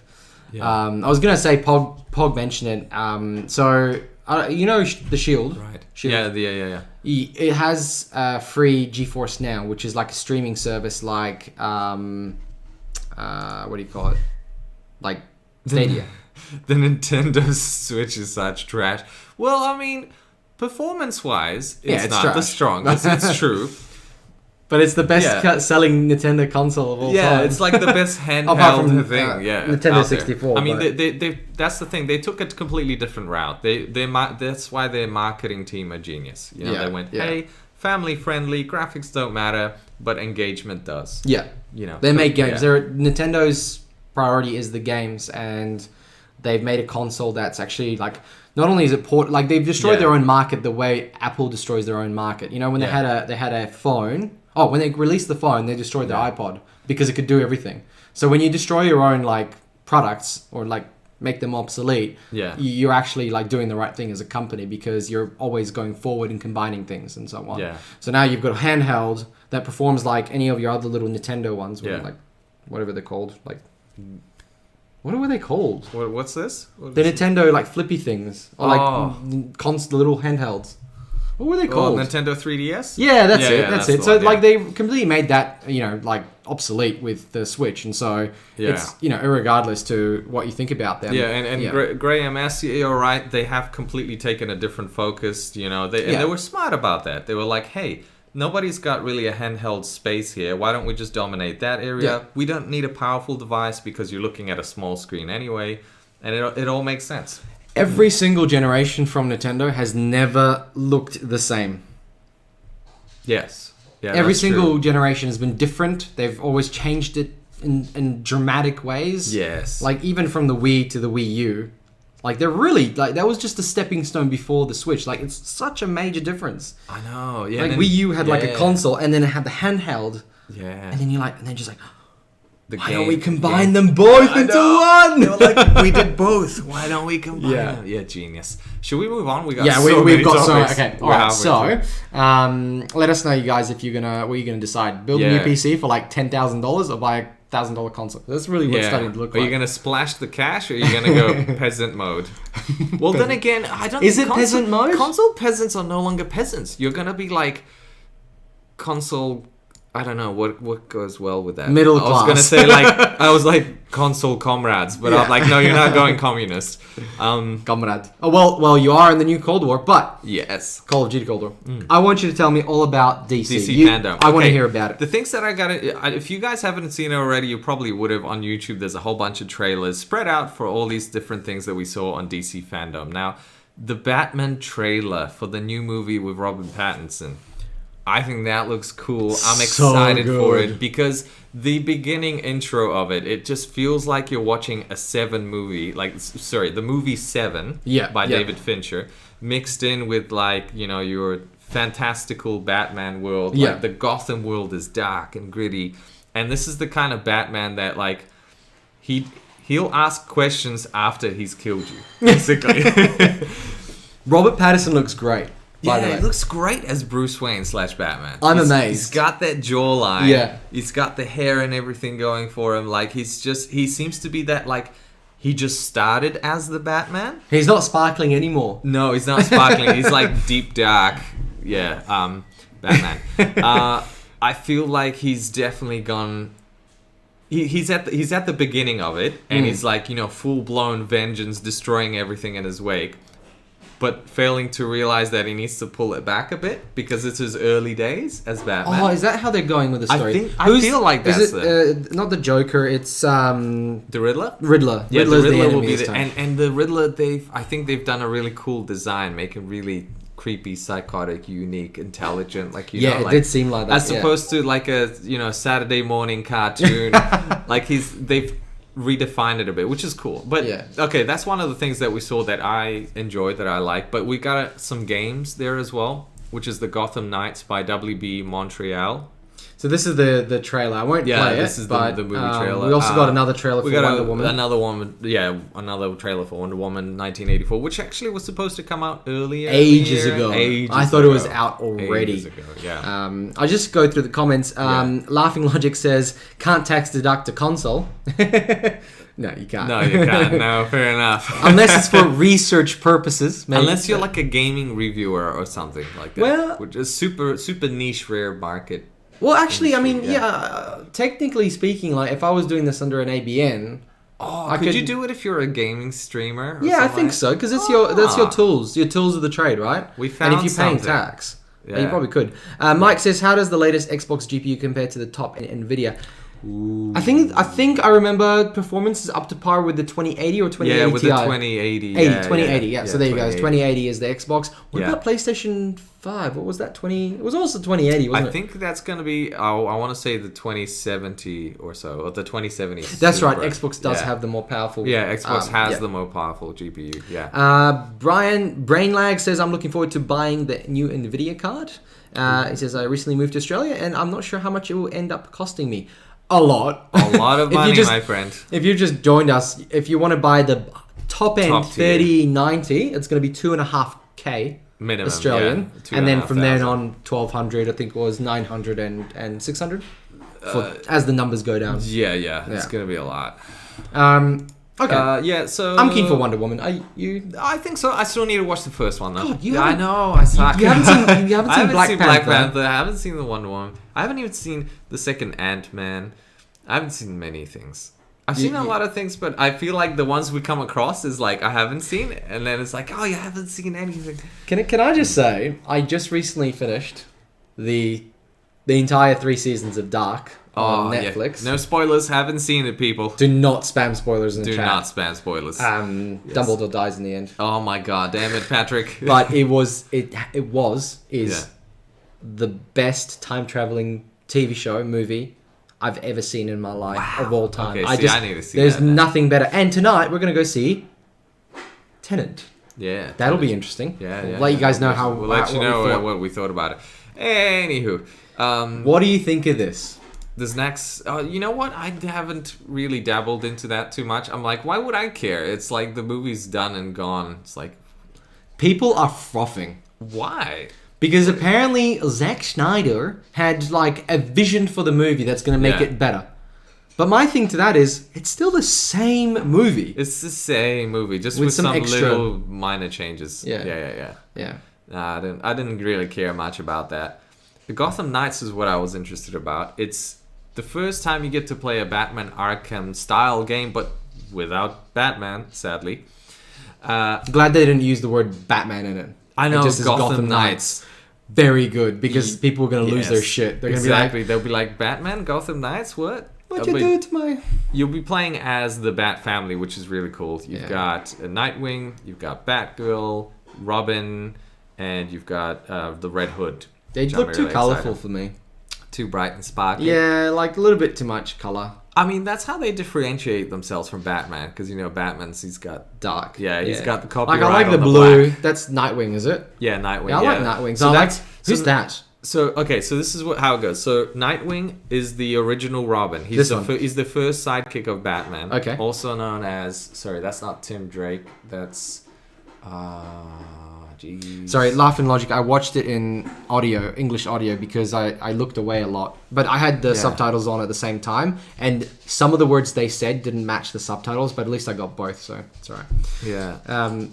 B: Yeah. I was gonna say Pog mentioned it. The Shield, right? Shield.
A: Yeah.
B: It has free GeForce Now, which is like a streaming service, like what do you call it? Like Stadia.
A: The Nintendo Switch is such trash. Well, I mean, performance-wise, it's not trash. The strongest. It's true.
B: But it's the best selling Nintendo console of all time.
A: Yeah, it's like the best handheld thing.
B: Nintendo 64.
A: I mean, they that's the thing. They took a completely different route. That's why their marketing team are genius. They went, hey, family friendly, graphics don't matter, but engagement does.
B: Yeah, they make games. Nintendo's priority is the games, and they've made a console that's actually like, not only is it like they've destroyed their own market the way Apple destroys their own market. You know, when they had a phone. Oh, when they released the phone, they destroyed the iPod because it could do everything. So when you destroy your own like products or like make them obsolete, you're actually like doing the right thing as a company because you're always going forward and combining things and so on. Yeah. So now you've got a handheld that performs like any of your other little Nintendo ones, like whatever they're called, like. What were they called?
A: What's this?
B: The Nintendo like flippy things or like constant little handhelds. What were they called?
A: Nintendo 3DS?
B: Yeah, that's it. That's it. So like they completely made that, you know, like obsolete with the Switch, and so it's, you know, irregardless to what you think about them.
A: Yeah, and Graham S, you're right. They have completely taken a different focus. You know, they were smart about that. They were like, hey, nobody's got really a handheld space here. Why don't we just dominate that area? Yeah. We don't need a powerful device because you're looking at a small screen anyway, and it all makes sense.
B: Every single generation from Nintendo has never looked the same.
A: Yes. Yeah,
B: every single generation has been different. They've always changed it in dramatic ways.
A: Yes.
B: Like even from the Wii to the Wii U. Like they're really like that was just a stepping stone before the Switch. Like it's such a major difference.
A: I know. Yeah.
B: Like Wii U had like a console and then it had the handheld.
A: Yeah.
B: And then you're like, and then just like, why don't we combine them both into one?
A: They were like, we did both. Why don't we combine them? Yeah, genius. Should we move on? We got
B: we've got so okay. All right. So, let us know, you guys, if you're gonna what you're gonna decide: build a new PC for like $10,000 or buy $1,000 console. That's really what it's starting to look like.
A: Are you gonna splash the cash or are you gonna go peasant mode? Well, then again, I don't.
B: Is it peasant mode?
A: Console peasants are no longer peasants. You're gonna be like console. I don't know what goes well with that.
B: Middle class.
A: I was gonna say like console comrades, but I'm like, no, you're not going communist.
B: Comrade. Oh well, you are in the new Cold War, but
A: yes,
B: Call of Duty Cold War. I want you to tell me all about DC fandom. I want to hear about it.
A: The things that I got, if you guys haven't seen it already, you probably would have on YouTube. There's a whole bunch of trailers spread out for all these different things that we saw on DC fandom. Now, the Batman trailer for the new movie with Robert Pattinson. I think that looks cool. I'm excited for it because the beginning intro of it just feels like you're watching a Seven movie, the movie Seven by David Fincher, mixed in with like, you know, your fantastical Batman world. Like the Gotham world is dark and gritty. And this is the kind of Batman that like he'll ask questions after he's killed you, basically.
B: Robert Pattinson looks great.
A: Yeah, he looks great as Bruce Wayne / Batman.
B: I'm amazed.
A: He's got that jawline. Yeah. He's got the hair and everything going for him. Like, he seems to be that, like, he just started as the Batman.
B: He's not sparkling anymore.
A: No, he's not sparkling. He's, like, deep dark. Yeah, Batman. I feel like he's definitely gone... He's at the beginning of it, and he's, like, you know, full-blown vengeance, destroying everything in his wake. But failing to realize that he needs to pull it back a bit because it's his early days as Batman.
B: Oh, is that how they're going with the story?
A: I feel like that's
B: not the Joker. It's
A: the Riddler.
B: Riddler.
A: Yeah, the Riddler will be and the Riddler. I think they've done a really cool design, making really creepy, psychotic, unique, intelligent. Like
B: it did seem like that.
A: As opposed to like a Saturday morning cartoon. Like they've redefined it a bit, which is cool. But okay, that's one of the things that we saw that I enjoyed, that I like. But we got some games there as well, which is the Gotham Knights by WB Montreal.
B: So this is the trailer. I won't play it.
A: This is the movie trailer.
B: We also got another trailer for Wonder Woman.
A: Another trailer for Wonder Woman 1984, which actually was supposed to come out earlier.
B: Ages ago. I thought it was out already.
A: Ages ago, yeah.
B: I'll just go through the comments. Laughing Logic says, can't tax deduct a console. No, you can't.
A: No, you can't. No, fair enough.
B: Unless it's for research purposes. Maybe.
A: Unless you're like a gaming reviewer or something like that. Well, which is super niche, rare market.
B: Well, actually, I mean, technically speaking, like if I was doing this under an ABN,
A: could you do it if you're a gaming streamer?
B: I think so, because that's your tools. Your tools of the trade, right?
A: We found
B: and if you're paying tax, you probably could. Mike says, how does the latest Xbox GPU compare to the top NVIDIA?
A: Ooh.
B: I think I remember performance is up to par with the 2080 or 2080
A: Yeah, with
B: Ti.
A: the 2080.
B: 2080, yeah. So there you go. 2080 is the Xbox. What
A: Yeah.
B: about PlayStation 5? What was that? It was also 2080, wasn't it?
A: I think that's going to be, I want to say the 2070 or so, or the 2070.
B: That's right. Xbox does have the more powerful.
A: Yeah, Xbox has the more powerful GPU. Yeah.
B: Brian Brainlag says, I'm looking forward to buying the new Nvidia card. He says, I recently moved to Australia and I'm not sure how much it will end up costing me. A lot.
A: A lot of money, my friend.
B: If you just joined us, if you want to buy the top end 3090, it's going to be 2.5K
A: minimum
B: Australian. And then from then on, 1200, I think it was 900 and 600 as the numbers go down.
A: Yeah. It's going to be a lot.
B: Okay.
A: So
B: I'm keen for Wonder Woman. Are you?
A: I think so. I still need to watch the first one though.
B: God,
A: I know. I suck.
B: You haven't seen Black Panther.
A: I haven't seen the Wonder Woman. I haven't even seen the second Ant-Man. I haven't seen many things. I've seen a lot of things, but I feel like the ones we come across is like I haven't seen, and then it's like, oh, you haven't seen anything.
B: Can I just say I just recently finished the entire 3 seasons of Dark on Netflix.
A: Yeah. No spoilers. Haven't seen it, people.
B: Do not spam spoilers in the chat.
A: Do not spam spoilers. Yes.
B: Dumbledore dies in the end.
A: Oh my god, damn it, Patrick.
B: But it is the best time traveling TV show movie I've ever seen in my life of all time.
A: Okay, I need to see
B: there's
A: that.
B: nothing better. And tonight we're gonna go see Tenet.
A: Yeah,
B: that'll be interesting.
A: Yeah,
B: we'll let you guys know how.
A: We'll let you know what we thought about it. Anywho,
B: what do you think of this?
A: This next, you know what? I haven't really dabbled into that too much. I'm like, why would I care? It's like the movie's done and gone. It's like
B: people are frothing.
A: Why?
B: Because apparently Zack Snyder had like a vision for the movie that's going to make it better. But my thing to that is, it's still the same movie.
A: It's the same movie, just with some little minor changes. Yeah. Nah, I didn't really care much about that. The Gotham Knights is what I was interested about. It's the first time you get to play a Batman Arkham style game, but without Batman, sadly.
B: Glad they didn't use the word Batman in it.
A: I know, just Gotham Knights.
B: Very good, because people are going to lose their shit. They're going to be like...
A: They'll be like, Batman, Gotham Knights, what?
B: What'd you do to my...
A: You'll be playing as the Bat family, which is really cool. You've got a Nightwing, you've got Batgirl, Robin, and you've got the Red Hood.
B: They look too colourful for me.
A: Too bright and sparkly.
B: Yeah, like a little bit too much colour.
A: I mean, that's how they differentiate themselves from Batman, because, you know, he's got...
B: Dark.
A: Yeah, he's got the copyright
B: I like the blue. That's Nightwing, is it?
A: Yeah, Nightwing.
B: Yeah, I like Nightwing. So who's that?
A: So, this is how it goes. So, Nightwing is the original Robin. He's the first sidekick of Batman.
B: Okay.
A: Also known as... Sorry, that's not Tim Drake. That's... Jeez.
B: Sorry, Laugh and Logic. I watched it in audio, English audio, because I looked away a lot. But I had the subtitles on at the same time, and some of the words they said didn't match the subtitles, but at least I got both, so it's alright.
A: Yeah.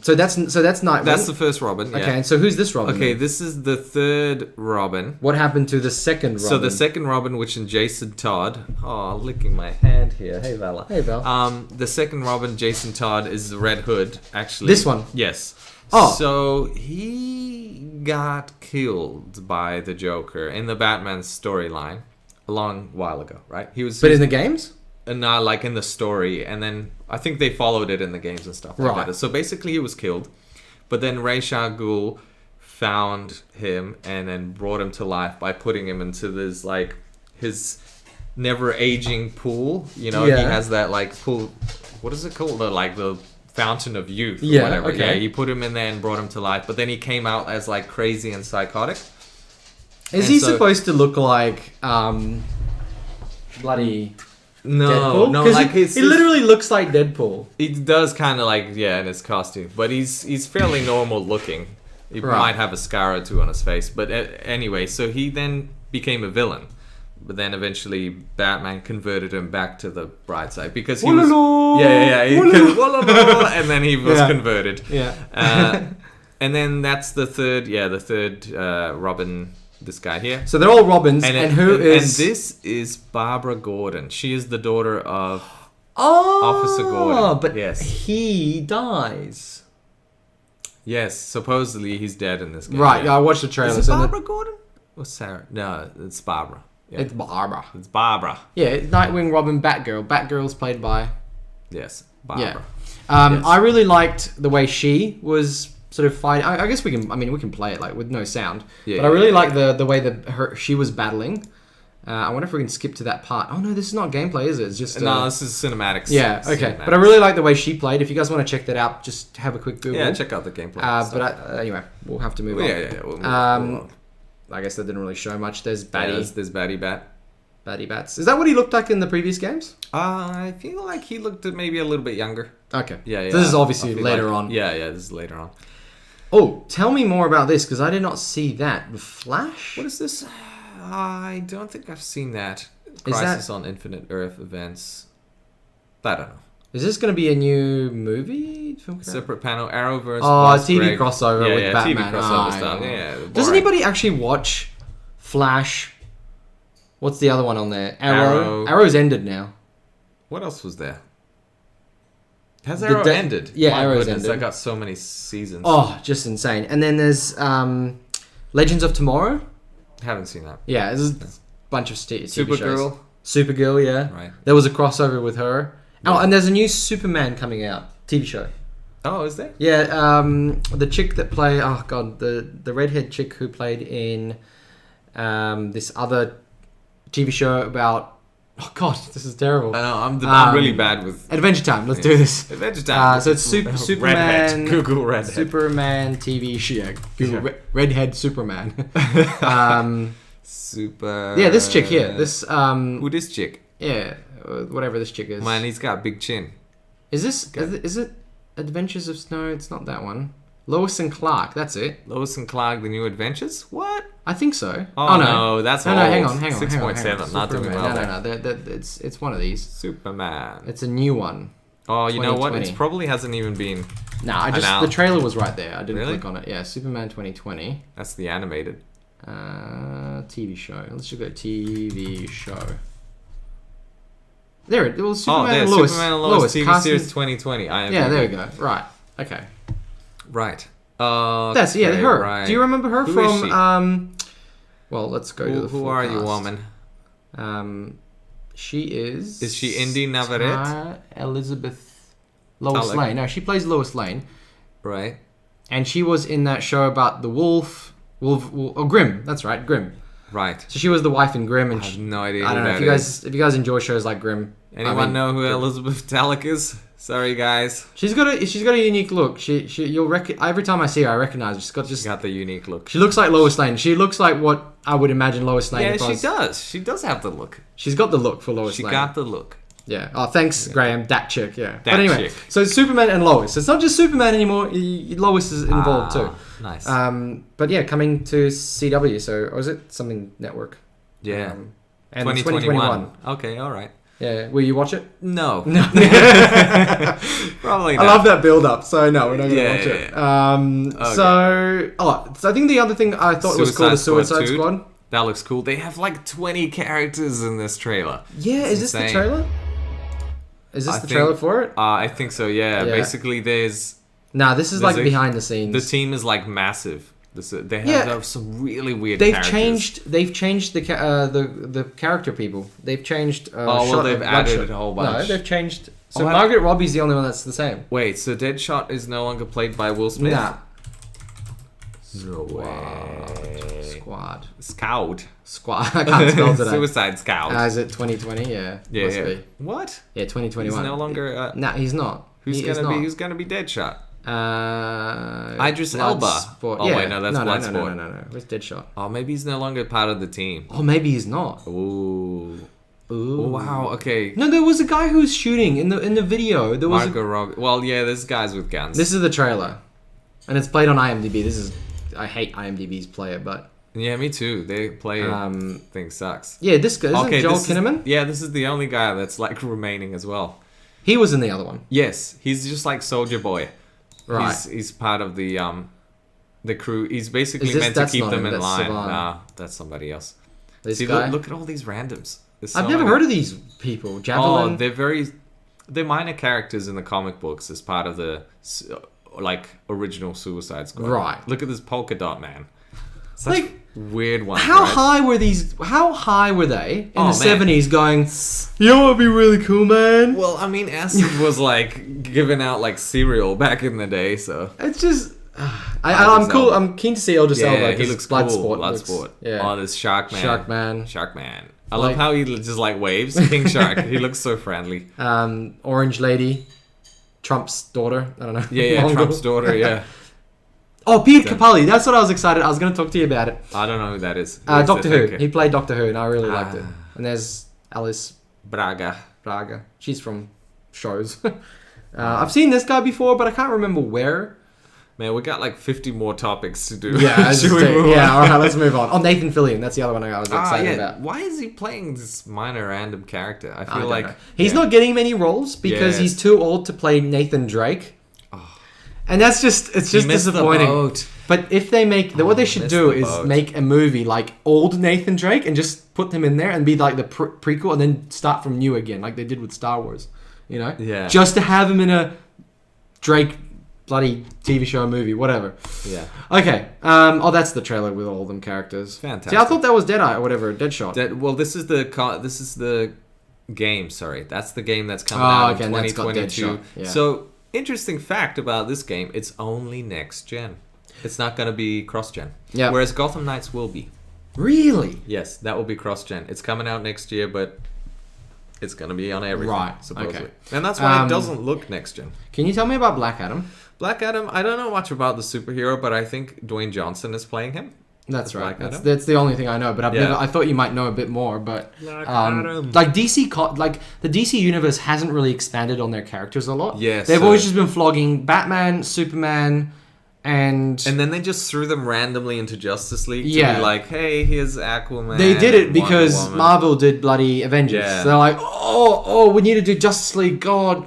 B: So that's Nightwing.
A: That's the first Robin.
B: Okay, and so who's this Robin?
A: Okay, this is the third Robin.
B: What happened to the second Robin?
A: So the second Robin, which is Jason Todd. Oh, licking my hand here. Hey, Vala.
B: Hey, Val.
A: The second Robin, Jason Todd, is the Red Hood, actually.
B: This one?
A: Yes.
B: Oh.
A: So he got killed by the Joker in the Batman storyline a long while ago, right?
B: But in the games?
A: Not like in the story, and then I think they followed it in the games and stuff like that. So basically he was killed, but then Ra's al Ghul found him and then brought him to life by putting him into this, like, his never aging pool. You know, he has that, like, pool, what is it called? The Fountain of Youth or whatever. Okay. Yeah, you put him in there and brought him to life, but then he came out as like crazy and psychotic.
B: Is he supposed to look like bloody Deadpool?
A: No,
B: like he literally looks like Deadpool.
A: He does kind of like in his costume, but he's fairly normal looking. He might have a scar or two on his face, but anyway, so he then became a villain. But then eventually Batman converted him back to the bright side because he was and then he was converted. Yeah. And then that's the third Robin, this guy here.
B: So they're all Robins, and
A: this is Barbara Gordon. She is the daughter of Officer Gordon.
B: But he dies.
A: Yes, supposedly he's dead in this game.
B: Right, I watched the trailer.
A: Is it Barbara Gordon? Or Sarah? No, it's Barbara. Yeah.
B: It's Barbara.
A: It's Barbara.
B: Yeah, Nightwing, Robin, Batgirl. Batgirl's played by...
A: Yes, Barbara.
B: Yeah.
A: Yes.
B: I really liked the way she was sort of fighting. I guess we can play it like with no sound.
A: Yeah,
B: but I really like the way that she was battling. I wonder if we can skip to that part. Oh no, this is not gameplay, is it? It's just
A: no, this is cinematics.
B: Yeah, okay.
A: Cinematics.
B: But I really like the way she played. If you guys want to check that out, just have a quick Google.
A: Yeah, check out the gameplay.
B: Anyway, we'll have to move on.
A: Yeah. We'll move on.
B: I guess that didn't really show much. There's Batty.
A: Yeah, there's Batty Bat.
B: Batty Bats. Is that what he looked like in the previous games?
A: I feel like he looked maybe a little bit younger.
B: Okay.
A: Yeah.
B: This is obviously later on.
A: Yeah, this is later on.
B: Oh, tell me more about this, because I did not see that. The Flash?
A: What is this? I don't think I've seen that. Crisis on Infinite Earth events. I don't know.
B: Is this going to be a new movie?
A: Separate panel, Arrowverse.
B: TV crossover with Batman.
A: TV crossover stuff. Yeah.
B: Does anybody actually watch Flash? What's the other one on there? Arrow. Arrow's ended now.
A: What else was there? Has Arrow ended?
B: Yeah, Arrow's ended.
A: I got so many seasons.
B: Oh, just insane. And then there's Legends of Tomorrow.
A: Haven't seen that.
B: Yeah, there's a bunch of TV shows.
A: Supergirl,
B: yeah.
A: Right.
B: There was a crossover with her.
A: Yeah.
B: Oh, and there's a new Superman coming out. TV show.
A: Oh, is there?
B: Yeah, the chick that played... Oh, God. The redhead chick who played in this other TV show about... Oh, God. This is terrible.
A: I know. I'm really bad with...
B: Adventure Time. Let's do this.
A: Adventure Time.
B: So it's Superman...
A: Redhead. Google Redhead.
B: Superman TV show. Yeah, Google Redhead Superman. Yeah, this chick here.
A: Who this chick?
B: Yeah, whatever this chick is.
A: Man, he's got a big chin.
B: Is it Adventures of Snow? It's not that one. Lois and Clark, that's it.
A: Lois and Clark, The New Adventures? What?
B: I think so.
A: Oh no, that's old.
B: No, hang on.
A: 6.7, not doing well.
B: No, it's one of these.
A: Superman.
B: It's a new one.
A: Oh, you know what? It probably hasn't even been
B: the trailer was right there. I didn't click on it. Yeah, Superman 2020.
A: That's the animated.
B: TV show. Let's just go TV show. There it was. Superman and Lois.
A: Superman and Lois TV series 2020.
B: Yeah, there we go. Right. Okay.
A: Right.
B: That's her.
A: Right.
B: Do you remember her from? Well, let's go to the.
A: Who are you, woman?
B: She is.
A: Is she Indy Navarrete?
B: Elizabeth Lois Lane. No, she plays Lois Lane.
A: Right.
B: And she was in that show about the wolf. Grimm. That's right, Grimm.
A: Right.
B: So she was the wife in Grimm, and
A: I have no idea.
B: I don't know if you guys enjoy shows like Grimm.
A: Anyone know who Elizabeth Talek is? Sorry, guys.
B: She's got a unique look. Every time I see her, I recognize her. She's got
A: the unique look.
B: She looks like Lois Lane. She looks like what I would imagine Lois Lane.
A: Yeah, she does. She does have the look.
B: She's got the look for Lois Lane.
A: She got the look.
B: Yeah. Oh, thanks, Graham. That chick. Yeah.
A: But anyway,
B: so it's Superman and Lois. It's not just Superman anymore. Lois is involved too.
A: Nice.
B: But yeah, coming to CW. So, or is it something network?
A: Yeah.
B: And 2021.
A: Okay. All right.
B: Yeah. Will you watch it?
A: No.
B: No.
A: Probably not.
B: I love that build up. So no, we're not going to watch it.
A: Okay.
B: So I think the other thing I thought was called the Suicide Squad.
A: That looks cool. They have like 20 characters in this trailer.
B: Yeah, is this the trailer? Is this the trailer for it?
A: I think so, yeah. Basically, this
B: is like behind the scenes.
A: The team is like massive. They have some really weird
B: characters. They've changed the character people. They've changed...
A: they've added a whole bunch.
B: No, they've changed... So Margaret Robbie's the only one that's the same.
A: Wait, so Deadshot is no longer played by Will Smith?
B: Nah.
A: No way.
B: Scout.
A: I
B: can't spell today.
A: Suicide Scout.
B: Is it 2020? Yeah. Must be.
A: What?
B: Yeah, 2021.
A: He's no longer...
B: he's not.
A: Who's gonna be Deadshot? Idris Elba. Wait, no, that's Bloodsport.
B: No. Where's Deadshot?
A: Oh, maybe he's no longer part of the team.
B: Oh, maybe he's not.
A: Ooh. Wow. Okay.
B: No, there was a guy who was shooting in the video. There was
A: Margot Robbie. Well, yeah, there's guys with guns.
B: This is the trailer, and it's played on IMDb. I hate IMDb's player, but
A: yeah, me too. They play thing sucks.
B: Yeah, this guy isn't Joel Kinnaman.
A: This is the only guy that's like remaining as well.
B: He was in the other one.
A: Yes, he's just like Soldier Boy.
B: Right.
A: He's part of the crew. He's basically meant to keep them in line.
B: Savant.
A: Nah, that's somebody else.
B: This guy?
A: Look at all these randoms.
B: I've never heard of these people. Javelin.
A: Oh, they're minor characters in the comic books as part of the like original Suicide Squad.
B: Right.
A: Look at this polka dot man. Such weird ones.
B: How
A: right?
B: high were these? How high were they in the
A: man.
B: 70s? Going, you know what would be really cool, man?
A: Well, I mean, acid was like giving out like cereal back in the day, so
B: It's just. I'm cool. I'm keen to see Idris Elba.
A: he looks
B: Bloodsport.
A: cool. Bloodsport.
B: Yeah.
A: Oh, this Sharkman.
B: Sharkman.
A: I love how he just like waves. King Shark. He looks so friendly.
B: Orange Lady. Trump's daughter. I don't know.
A: Yeah, Trump's daughter. Yeah.
B: Oh, Peter Capaldi. That's what I was excited. I was going to talk to you about it.
A: I don't know who that is.
B: Doctor Who. He played Doctor Who, and I really liked it. And there's Alice
A: Braga.
B: She's from shows. I've seen this guy before, but I can't remember where.
A: Man, we got like 50 more topics to do.
B: Yeah, all right, let's move on. Oh, Nathan Fillion. That's the other one I was excited about.
A: Why is he playing this minor random character? I feel like
B: he's not getting many roles because he's too old to play Nathan Drake. Oh. And that's just disappointing. But if they make what they should do is make a movie like old Nathan Drake and just put him in there and be like the prequel and then start from new again, like they did with Star Wars. You know?
A: Yeah.
B: Just to have him in a Drake bloody TV show, movie, whatever.
A: Yeah.
B: Okay. That's the trailer with all them characters.
A: Fantastic.
B: See, I thought that was Deadeye or whatever, Deadshot.
A: This is the game. Sorry, that's the game that's coming out in 2022. Yeah. So interesting fact about this game: it's only next gen. It's not going to be cross gen. Yeah. Whereas Gotham Knights will be.
B: Really?
A: Yes, that will be cross gen. It's coming out next year, but it's going to be on everything, supposedly. Okay. And that's why it doesn't look next gen.
B: Can you tell me about Black Adam?
A: Black Adam, I don't know much about the superhero, but I think Dwayne Johnson is playing him.
B: That's right. That's the only thing I know. But I thought you might know a bit more. But like DC, like the DC universe hasn't really expanded on their characters a lot.
A: Yes,
B: they've always just been flogging Batman, Superman, and
A: then they just threw them randomly into Justice League to be like, hey, here's Aquaman.
B: They did it because Marvel did bloody Avengers. Yeah. So they're like, oh, we need to do Justice League. God,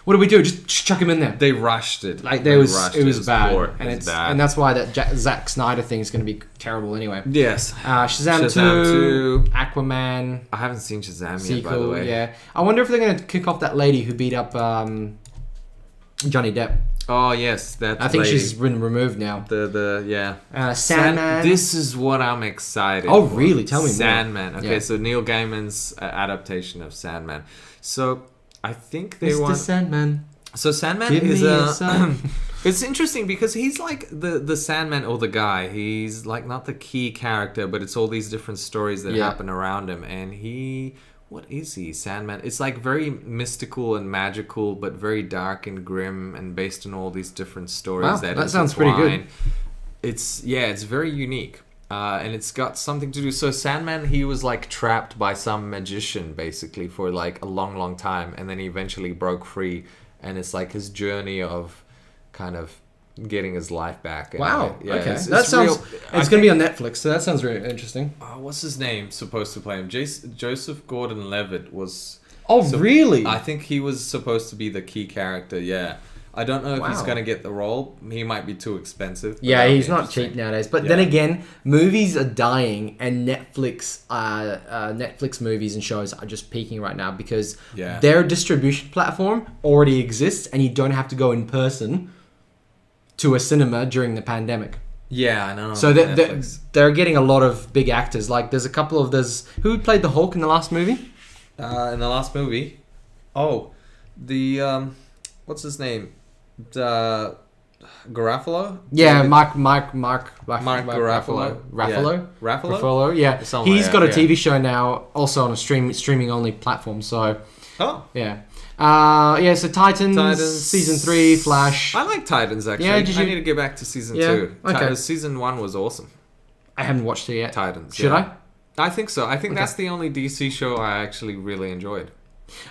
B: what do we do? Just chuck him in there.
A: They rushed it.
B: Like it was bad, and that's why that Zack Snyder thing is going to be terrible anyway.
A: Yes.
B: Shazam 2, Aquaman.
A: I haven't seen Shazam yet, by the way.
B: Yeah, I wonder if they're going to kick off that lady who beat up Johnny Depp.
A: Oh yes,
B: I think she's been removed now. Sandman.
A: This is what I'm excited.
B: Oh really? Tell me more.
A: Sandman. Okay, so Neil Gaiman's adaptation of Sandman. So I think they want
B: Sandman.
A: So Sandman is it's interesting because he's like the Sandman or the guy. He's like not the key character, but it's all these different stories that happen around him, and what is he? Sandman. It's like very mystical and magical, but very dark and grim, and based on all these different stories.
B: Wow, that sounds pretty good.
A: It's very unique, and it's got something to do. So Sandman, he was like trapped by some magician basically for like a long, long time, and then he eventually broke free, and it's like his journey of kind of getting his life back.
B: Wow. Okay. It's going to be on Netflix, so that sounds really interesting.
A: What's his name supposed to play him? Joseph Gordon-Levitt was...
B: really?
A: I think he was supposed to be the key character, yeah. I don't know if he's going to get the role. He might be too expensive.
B: Yeah, he's not cheap nowadays. But then again, movies are dying, and Netflix movies and shows are just peaking right now because their distribution platform already exists, and you don't have to go in person to a cinema during the pandemic.
A: Yeah, I know.
B: So they're getting a lot of big actors. Like there's a couple of who played the Hulk in the last movie?
A: In the last movie, what's his name? Garofalo?
B: Yeah, Mark
A: Garofalo.
B: Raffalo. Yeah, he's got a TV show now, also on a streaming only platform. So yeah. So Titans season 3, Flash.
A: I like Titans actually. Yeah, I need to get back to season 2. Okay. Season 1 was awesome.
B: I haven't watched it yet.
A: Titans.
B: Should I?
A: I think so. I think that's the only DC show I actually really enjoyed.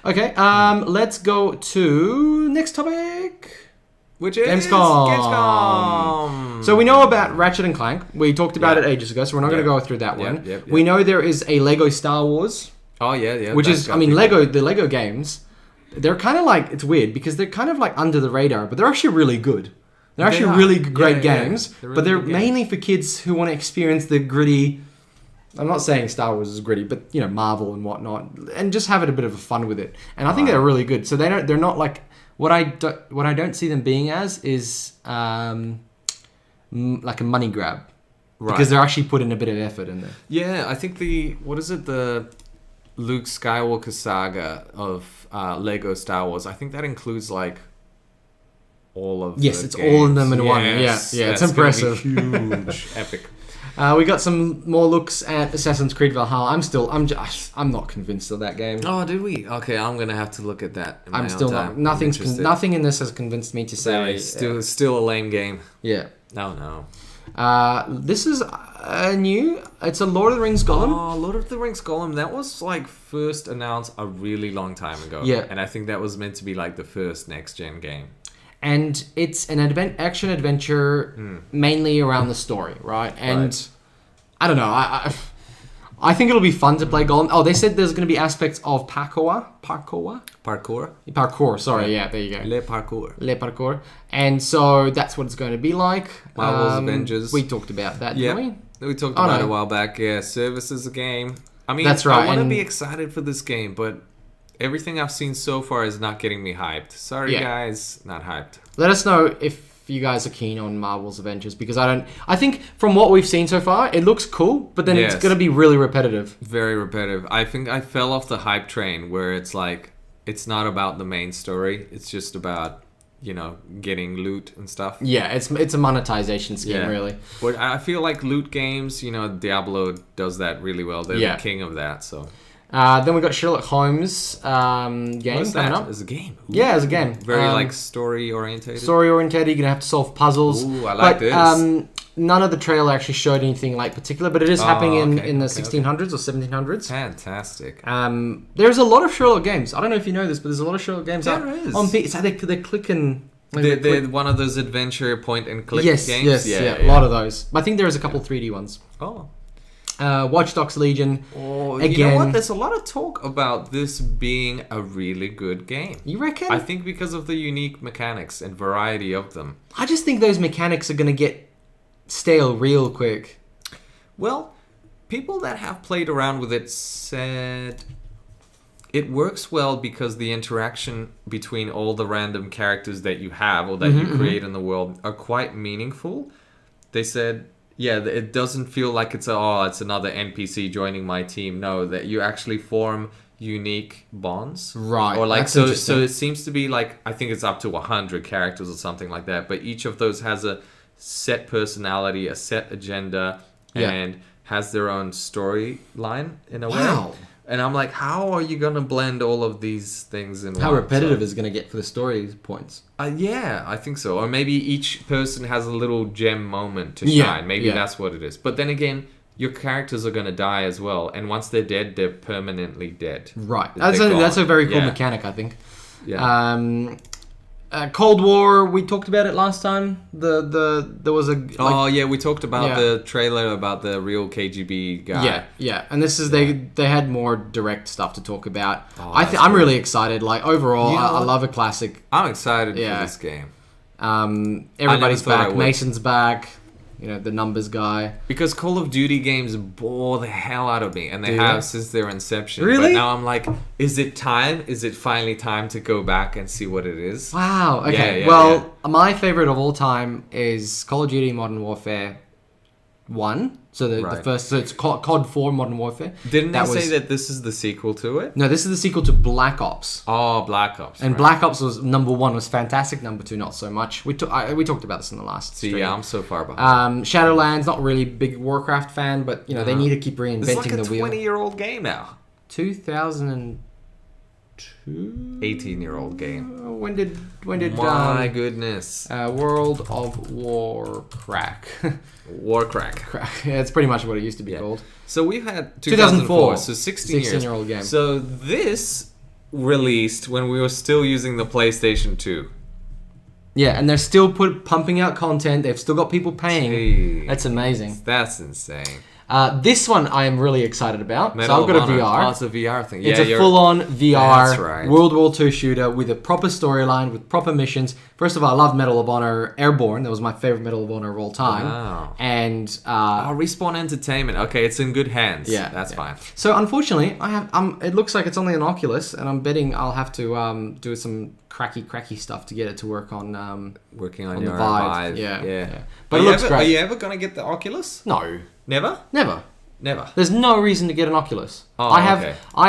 B: Okay. Let's go to next topic.
A: Which is
B: Gamescom. So we know about Ratchet and Clank. We talked about it ages ago, so we're not going to go through that one. We know there is a Lego Star Wars.
A: Oh yeah.
B: Which is, the Lego games. They're kind of like, it's weird because they're kind of like under the radar, but they're actually really good. They're actually really great games, but they're mainly for kids who want to experience the gritty. I'm not saying Star Wars is gritty, but Marvel and whatnot, and just have a bit of fun with it. And I think they're really good. So they're not like what I don't see them being as is like a money grab. because they're actually putting a bit of effort in there.
A: Yeah, I think the Luke Skywalker saga of Lego Star Wars, I think that includes like all of
B: it's
A: games.
B: all of them in one. Yeah, it's impressive.
A: Huge, epic.
B: We got some more looks at Assassin's Creed Valhalla. I'm not convinced of that game.
A: Oh, did we? Okay, I'm gonna have to look at that.
B: I'm still not. Nothing in this has convinced me to say.
A: Still a lame game.
B: Yeah.
A: No.
B: This is new. It's a Lord of the Rings Golem.
A: Oh, Lord of the Rings Golem. That was like first announced a really long time ago.
B: Yeah.
A: And I think that was meant to be like the first next gen game.
B: And it's an action adventure mainly around the story, right? And I don't know. I think it'll be fun to play Golem. Oh, they said there's going to be aspects of parkour. Sorry, yeah, there you go.
A: Le parkour.
B: And so that's what it's going to be like.
A: Marvel's Avengers.
B: We talked about that, didn't we?
A: We talked about it a while back. Yeah, Service is a game. I mean,
B: that's right.
A: I want to be excited for this game, but everything I've seen so far is not getting me hyped. Sorry, guys, not hyped.
B: Let us know if you guys are keen on Marvel's Avengers, because I think from what we've seen so far, it looks cool, but then it's going to be really repetitive.
A: Very repetitive. I think I fell off the hype train where it's like, it's not about the main story. It's just about, getting loot and stuff.
B: Yeah, it's a monetization scheme, really.
A: But I feel like loot games, Diablo does that really well. They're the king of that, so...
B: then we got Sherlock Holmes game
A: What's
B: coming
A: that?
B: up.
A: As a game? Ooh.
B: Yeah, as a game.
A: Very story orientated.
B: You're gonna have to solve puzzles.
A: Ooh, I like this.
B: None of the trailer actually showed anything particular, but it is happening in the 1600s or 1700s.
A: Fantastic.
B: There's a lot of Sherlock games. I don't know if you know this, but there's a lot of Sherlock games
A: there is.
B: on PC. It's like they're clicking.
A: They're one of those adventure point and click games.
B: Yes, a lot of those. I think there is a couple 3D ones.
A: Oh.
B: Watch Dogs Legion.
A: Oh, again, you know what? There's a lot of talk about this being a really good game.
B: You reckon?
A: I think because of the unique mechanics and variety of them.
B: I just think those mechanics are going to get stale real quick.
A: Well, people that have played around with it said it works well because the interaction between all the random characters that you have or that you create in the world are quite meaningful. They said... Yeah, it doesn't feel like it's another NPC joining my team. No, that you actually form unique bonds.
B: Right.
A: Or so it seems to be I think it's up to 100 characters or something like that. But each of those has a set personality, a set agenda, and has their own storyline in a way. And I'm like, how are you going to blend all of these things in one?
B: How repetitive is it going to get for the story points?
A: Yeah, I think so. Or maybe each person has a little gem moment to shine. Maybe that's what it is. But then again, your characters are going to die as well. And once they're dead, they're permanently dead.
B: Right. That's a very cool mechanic, I think.
A: Yeah.
B: Cold War, we talked about it last time. There was a...
A: we talked about the trailer about the real KGB guy.
B: Yeah. And this is... They had more direct stuff to talk about. I'm really excited. Overall, I love a classic.
A: I'm excited for this game.
B: Everybody's back. Mason's back. The numbers guy.
A: Because Call of Duty games bore the hell out of me, and they have since their inception.
B: Really?
A: But now I'm like, is it time? Is it finally time to go back and see what it is?
B: Wow. Okay. My favorite of all time is Call of Duty Modern Warfare 1. So the first, so it's COD 4 Modern Warfare.
A: Didn't they say that this is the sequel to it?
B: No, this is the sequel to Black Ops.
A: Oh, Black Ops.
B: And Black Ops was number 1 was fantastic. Number 2 not so much. We talked about this in the last stream.
A: Yeah, I'm so far behind.
B: Shadowlands, not really big Warcraft fan, but they need to keep reinventing the wheel.
A: It's like a 20-year-old game now.
B: 2002.
A: 18-year-old game.
B: When did
A: my goodness.
B: World of Warcrack.
A: Warcrack.
B: Yeah, it's pretty much what it used to be called.
A: So we've had 2004, so 16 years.
B: 16-year-old game.
A: So this released when we were still using the PlayStation 2.
B: Yeah, and they're still pumping out content. They've still got people paying.
A: Jeez.
B: That's amazing.
A: That's insane.
B: This one I am really excited about.
A: Medal
B: so I've got
A: of
B: a
A: Honor.
B: VR.
A: Oh, it's a VR thing.
B: It's a full-on VR
A: That's right.
B: World War II shooter with a proper storyline, with proper missions. First of all, I love Medal of Honor Airborne. That was my favorite Medal of Honor of all time.
A: Wow.
B: And
A: Respawn Entertainment. Okay, it's in good hands.
B: Yeah,
A: that's fine.
B: So unfortunately, I have. It looks like it's only an Oculus, and I'm betting I'll have to do some cracky stuff to get it to work on.
A: Working on
B: the
A: your
B: Vive.
A: Vive.
B: Yeah. But it looks great.
A: Are you ever gonna get the Oculus?
B: No.
A: Never.
B: Never. There's no reason to get an Oculus.
A: Oh,
B: I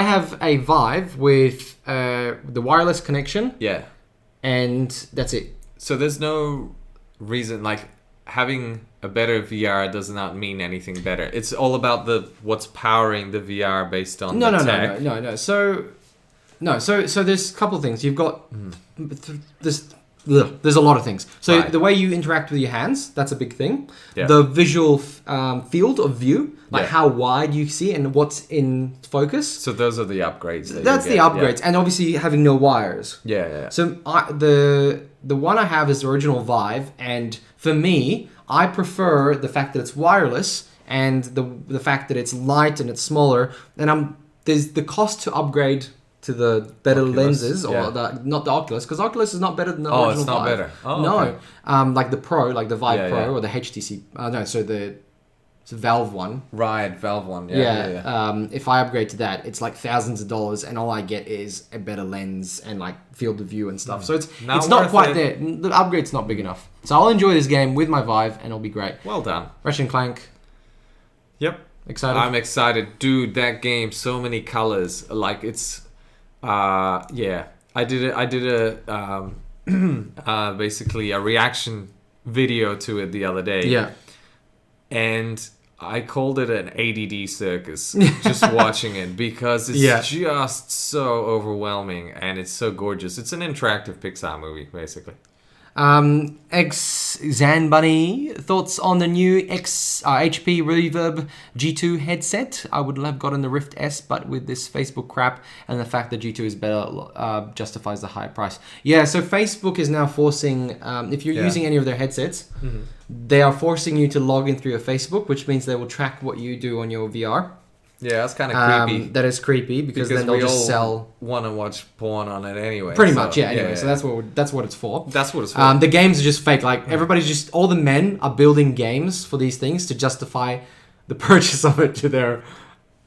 B: have a Vive with the wireless connection.
A: Yeah.
B: And that's it.
A: So there's no reason, like, having a better VR does not mean anything better. It's all about what's powering the VR based on the tech.
B: No. So there's a couple of things. You've got there's a lot of things. So the way you interact with your hands, that's a big thing.
A: Yeah.
B: The visual field of view, like how wide you see and what's in focus.
A: So those are the upgrades.
B: That's the upgrades, and obviously having no wires.
A: Yeah.
B: So the one I have is the original Vive, and for me, I prefer the fact that it's wireless and the fact that it's light and it's smaller. And there's the cost to upgrade to the better lenses, or not the Oculus, because Oculus is not better than the original
A: it's not
B: Vive.
A: better. Oh,
B: no.
A: Okay.
B: Like the Pro, like the Vive Pro or the HTC. It's a Valve one.
A: Right, Valve one. Yeah.
B: If I upgrade to that, it's like thousands of dollars, and all I get is a better lens and like field of view and stuff. So it's not quite there. The upgrade's not big enough. So I'll enjoy this game with my Vive, and it'll be great.
A: Well done.
B: Ratchet and Clank.
A: Yep.
B: Excited?
A: I'm excited. Dude, that game, so many colors. Like, it's... yeah. I did a basically a reaction video to it the other day.
B: Yeah.
A: And I called it an ADD circus, just watching it, because it's just so overwhelming and it's so gorgeous. It's an interactive Pixar movie, basically.
B: Zan Bunny, thoughts on the new HP Reverb G2 headset? I would have gotten the Rift S, but with this Facebook crap and the fact that G2 is better justifies the higher price. Yeah, so Facebook is now forcing, if you're using any of their headsets, they are forcing you to log in through your Facebook, which means they will track what you do on your VR.
A: Yeah, that's kind of creepy.
B: That is creepy because then they'll just sell.
A: Want to watch porn on it anyway.
B: Pretty much, yeah. Anyway, so that's what it's for.
A: That's what it's for.
B: The games are just fake. Like everybody's just all the men are building games for these things to justify the purchase of it to their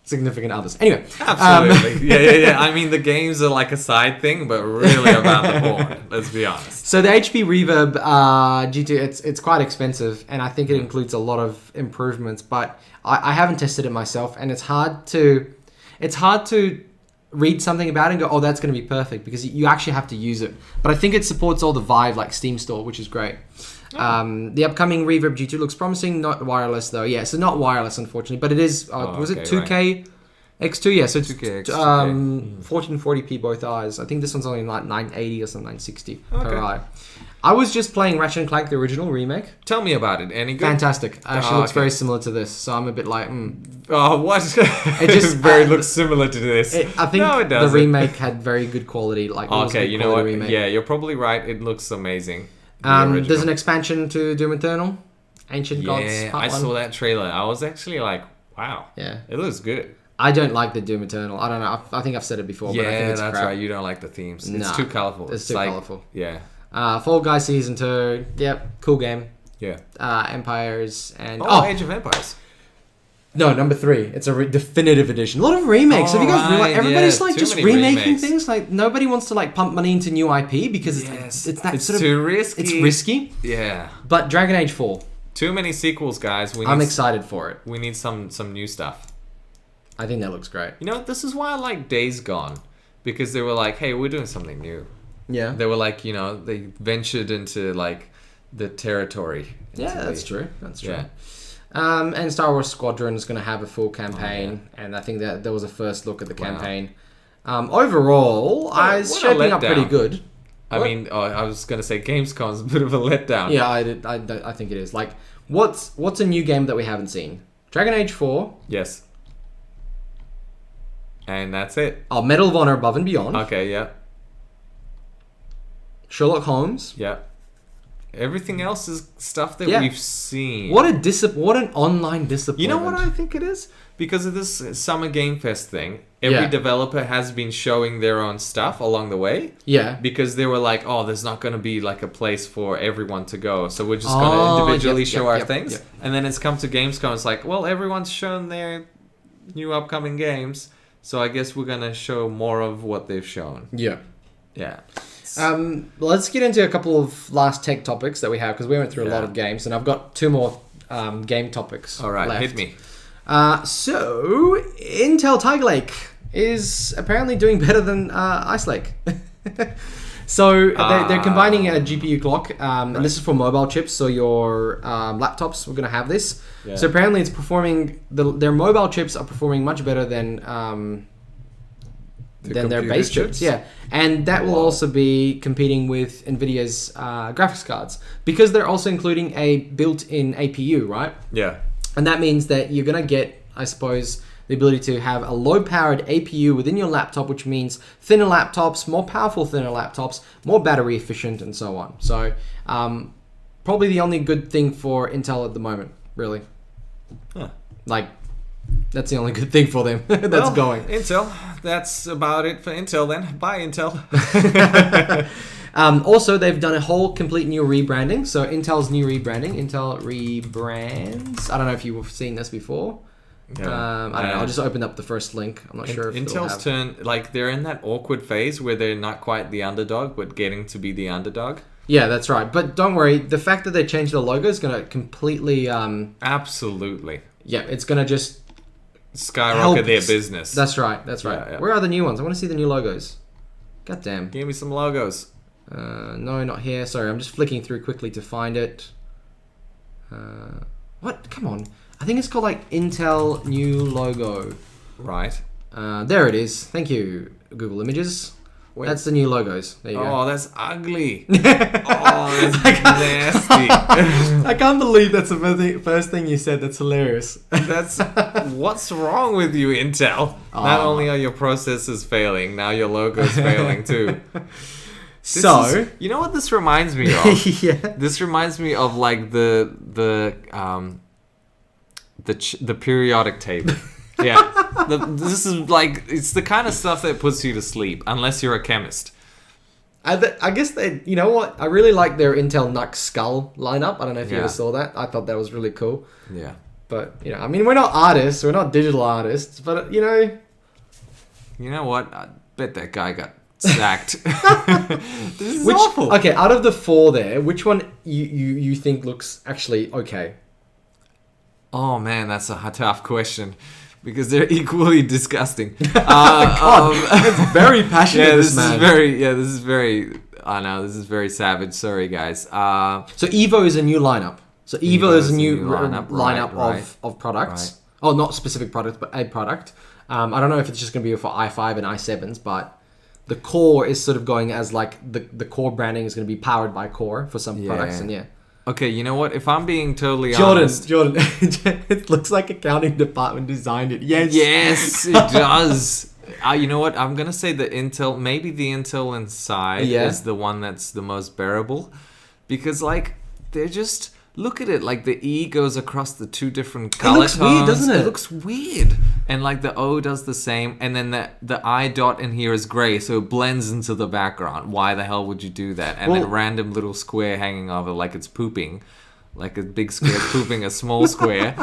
B: significant others. Anyway,
A: absolutely, yeah. I mean, the games are like a side thing, but really about the porn. Let's be honest.
B: So the HP Reverb G2, it's quite expensive, and I think it includes a lot of improvements, but I haven't tested it myself, and it's hard to read something about it and go, oh, that's going to be perfect, because you actually have to use it. But I think it supports all the Vive, like Steam Store, which is great. The upcoming Reverb G2 looks promising, not wireless though. Yeah, so not wireless, unfortunately, but it is, was it 2K right. X2? Yeah, so it's
A: 2K,
B: 1440p both eyes. I think this one's only like 980 or something, 960 per eye. I was just playing Ratchet and Clank, the original remake.
A: Tell me about it. Any good?
B: Fantastic. Actually looks very similar to this, so I'm a bit like,
A: Oh, what? It just looks similar to this.
B: I think the remake had very good quality. Like,
A: okay, you know what? Remake. Yeah, you're probably right. It looks amazing.
B: There's an expansion to Doom Eternal, Ancient Gods.
A: Yeah, I saw that trailer. I was actually like, wow.
B: Yeah,
A: it looks good.
B: I don't like the Doom Eternal. I don't know. I think I've said it before.
A: Yeah,
B: but I think it's
A: that's
B: crap.
A: right. You don't like the themes. It's too colorful.
B: It's too colorful.
A: Yeah.
B: Fall Guys Season 2. Yep, cool game.
A: Yeah.
B: Empires and
A: Age of Empires.
B: No, number 3. It's a definitive edition. A lot of remakes. Have you guys realized everybody's like just remaking things? Like nobody wants to like pump money into new IP because it's
A: too risky.
B: It's risky.
A: Yeah.
B: But Dragon Age 4.
A: Too many sequels, guys.
B: I'm excited for it.
A: We need some new stuff.
B: I think that looks great.
A: You know, this is why I like Days Gone, because they were like, hey, we're doing something new.
B: Yeah.
A: They were like, you know, they ventured into like the territory.
B: Yeah, that's true. That's true. Yeah. And Star Wars Squadron is going to have a full campaign, and I think that there was a first look at the campaign. Overall, it's shaping up pretty good.
A: I mean, I was going to say Gamescom's a bit of a letdown.
B: Yeah, I think it is. Like, what's a new game that we haven't seen? Dragon Age 4.
A: Yes. And that's it.
B: Oh, Medal of Honor Above and Beyond.
A: Okay, yeah.
B: Sherlock Holmes.
A: Yeah. Everything else is stuff that we've seen.
B: What an online disappointment.
A: You know what I think it is? Because of this Summer Game Fest thing, every developer has been showing their own stuff along the way.
B: Yeah.
A: Because they were like, oh, there's not going to be like a place for everyone to go. So we're just going to individually show our things. Yep. And then it's come to Gamescom. It's like, well, everyone's shown their new upcoming games. So I guess we're going to show more of what they've shown.
B: Yeah.
A: Yeah.
B: Let's get into a couple of last tech topics that we have, because we went through a lot of games. And I've got 2 more game topics
A: All right,
B: left.
A: hit me.
B: So, Intel Tiger Lake is apparently doing better than Ice Lake. So, they're combining a GPU clock, and this is for mobile chips, so your laptops are going to have this. Yeah. So, apparently it's performing, their mobile chips are performing much better than their base chips. Yeah, and that will also be competing with NVIDIA's graphics cards, because they're also including a built-in APU, right?
A: Yeah.
B: And that means that you're going to get, I suppose, the ability to have a low-powered APU within your laptop, which means thinner laptops, more powerful thinner laptops, more battery efficient, and so on. So, probably the only good thing for Intel at the moment, really.
A: Huh.
B: Like, that's the only good thing for them that's going.
A: Intel, that's about it for Intel then. Bye, Intel.
B: Also, they've done a whole complete new rebranding. So Intel's new rebranding. Intel rebrands. I don't know if you've seen this before. Yeah. I don't know. I'll just open up the first link. I'm not sure if
A: Intel's they're in that awkward phase where they're not quite the underdog, but getting to be the underdog.
B: Yeah, that's right. But don't worry. The fact that they changed the logo is going to completely...
A: Absolutely.
B: Yeah, it's going to just...
A: skyrocket their business.
B: That's right. Yeah. Where are the new ones? I want to see the new logos. God damn.
A: Give me some logos.
B: No, not here. Sorry, I'm just flicking through quickly to find it. What? Come on. I think it's called like Intel new logo.
A: Right.
B: There it is. Thank you, Google Images. Wait. That's the new logos. There you go.
A: Oh, that's ugly. Oh, that's nasty.
B: I can't believe that's the first thing you said. That's hilarious.
A: What's wrong with you, Intel? Not only are your processors failing, now your logo's failing too. You know what this reminds me of?
B: Yeah.
A: This reminds me of like the periodic table. Yeah. This is like, it's the kind of stuff that puts you to sleep, unless you're a chemist.
B: I guess they, you know what? I really like their Intel NUC Skull lineup. I don't know if you ever saw that. I thought that was really cool.
A: Yeah.
B: But, you know, I mean, we're not artists. We're not digital artists. But, you know.
A: You know what? I bet that guy got sacked. This is awful.
B: Okay, out of the 4 there, which one you think looks actually okay?
A: Oh, man, that's a tough question. Because they're equally disgusting.
B: It's very passionate.
A: This is very savage. Sorry, guys.
B: So Evo is a new lineup. So Evo is a new lineup of products. Right. Oh, not specific product, but a product. I don't know if it's just going to be for i5 and i7s, but the Core is sort of going as like the Core branding is going to be powered by Core for some products, and
A: Okay, you know what? If I'm being totally honest...
B: Jordan, it looks like accounting department designed it.
A: Yes, it does. You know what? I'm going to say the Intel... Maybe the Intel Inside is the one that's the most bearable. Because, like, they're just... Look at it. Like, the E goes across the 2 different color tones.
B: It looks weird, doesn't it?
A: It looks weird. And, like, the O does the same. And then the I dot in here is gray, so it blends into the background. Why the hell would you do that? And then random little square hanging over like it's pooping. Like a big square pooping a small square.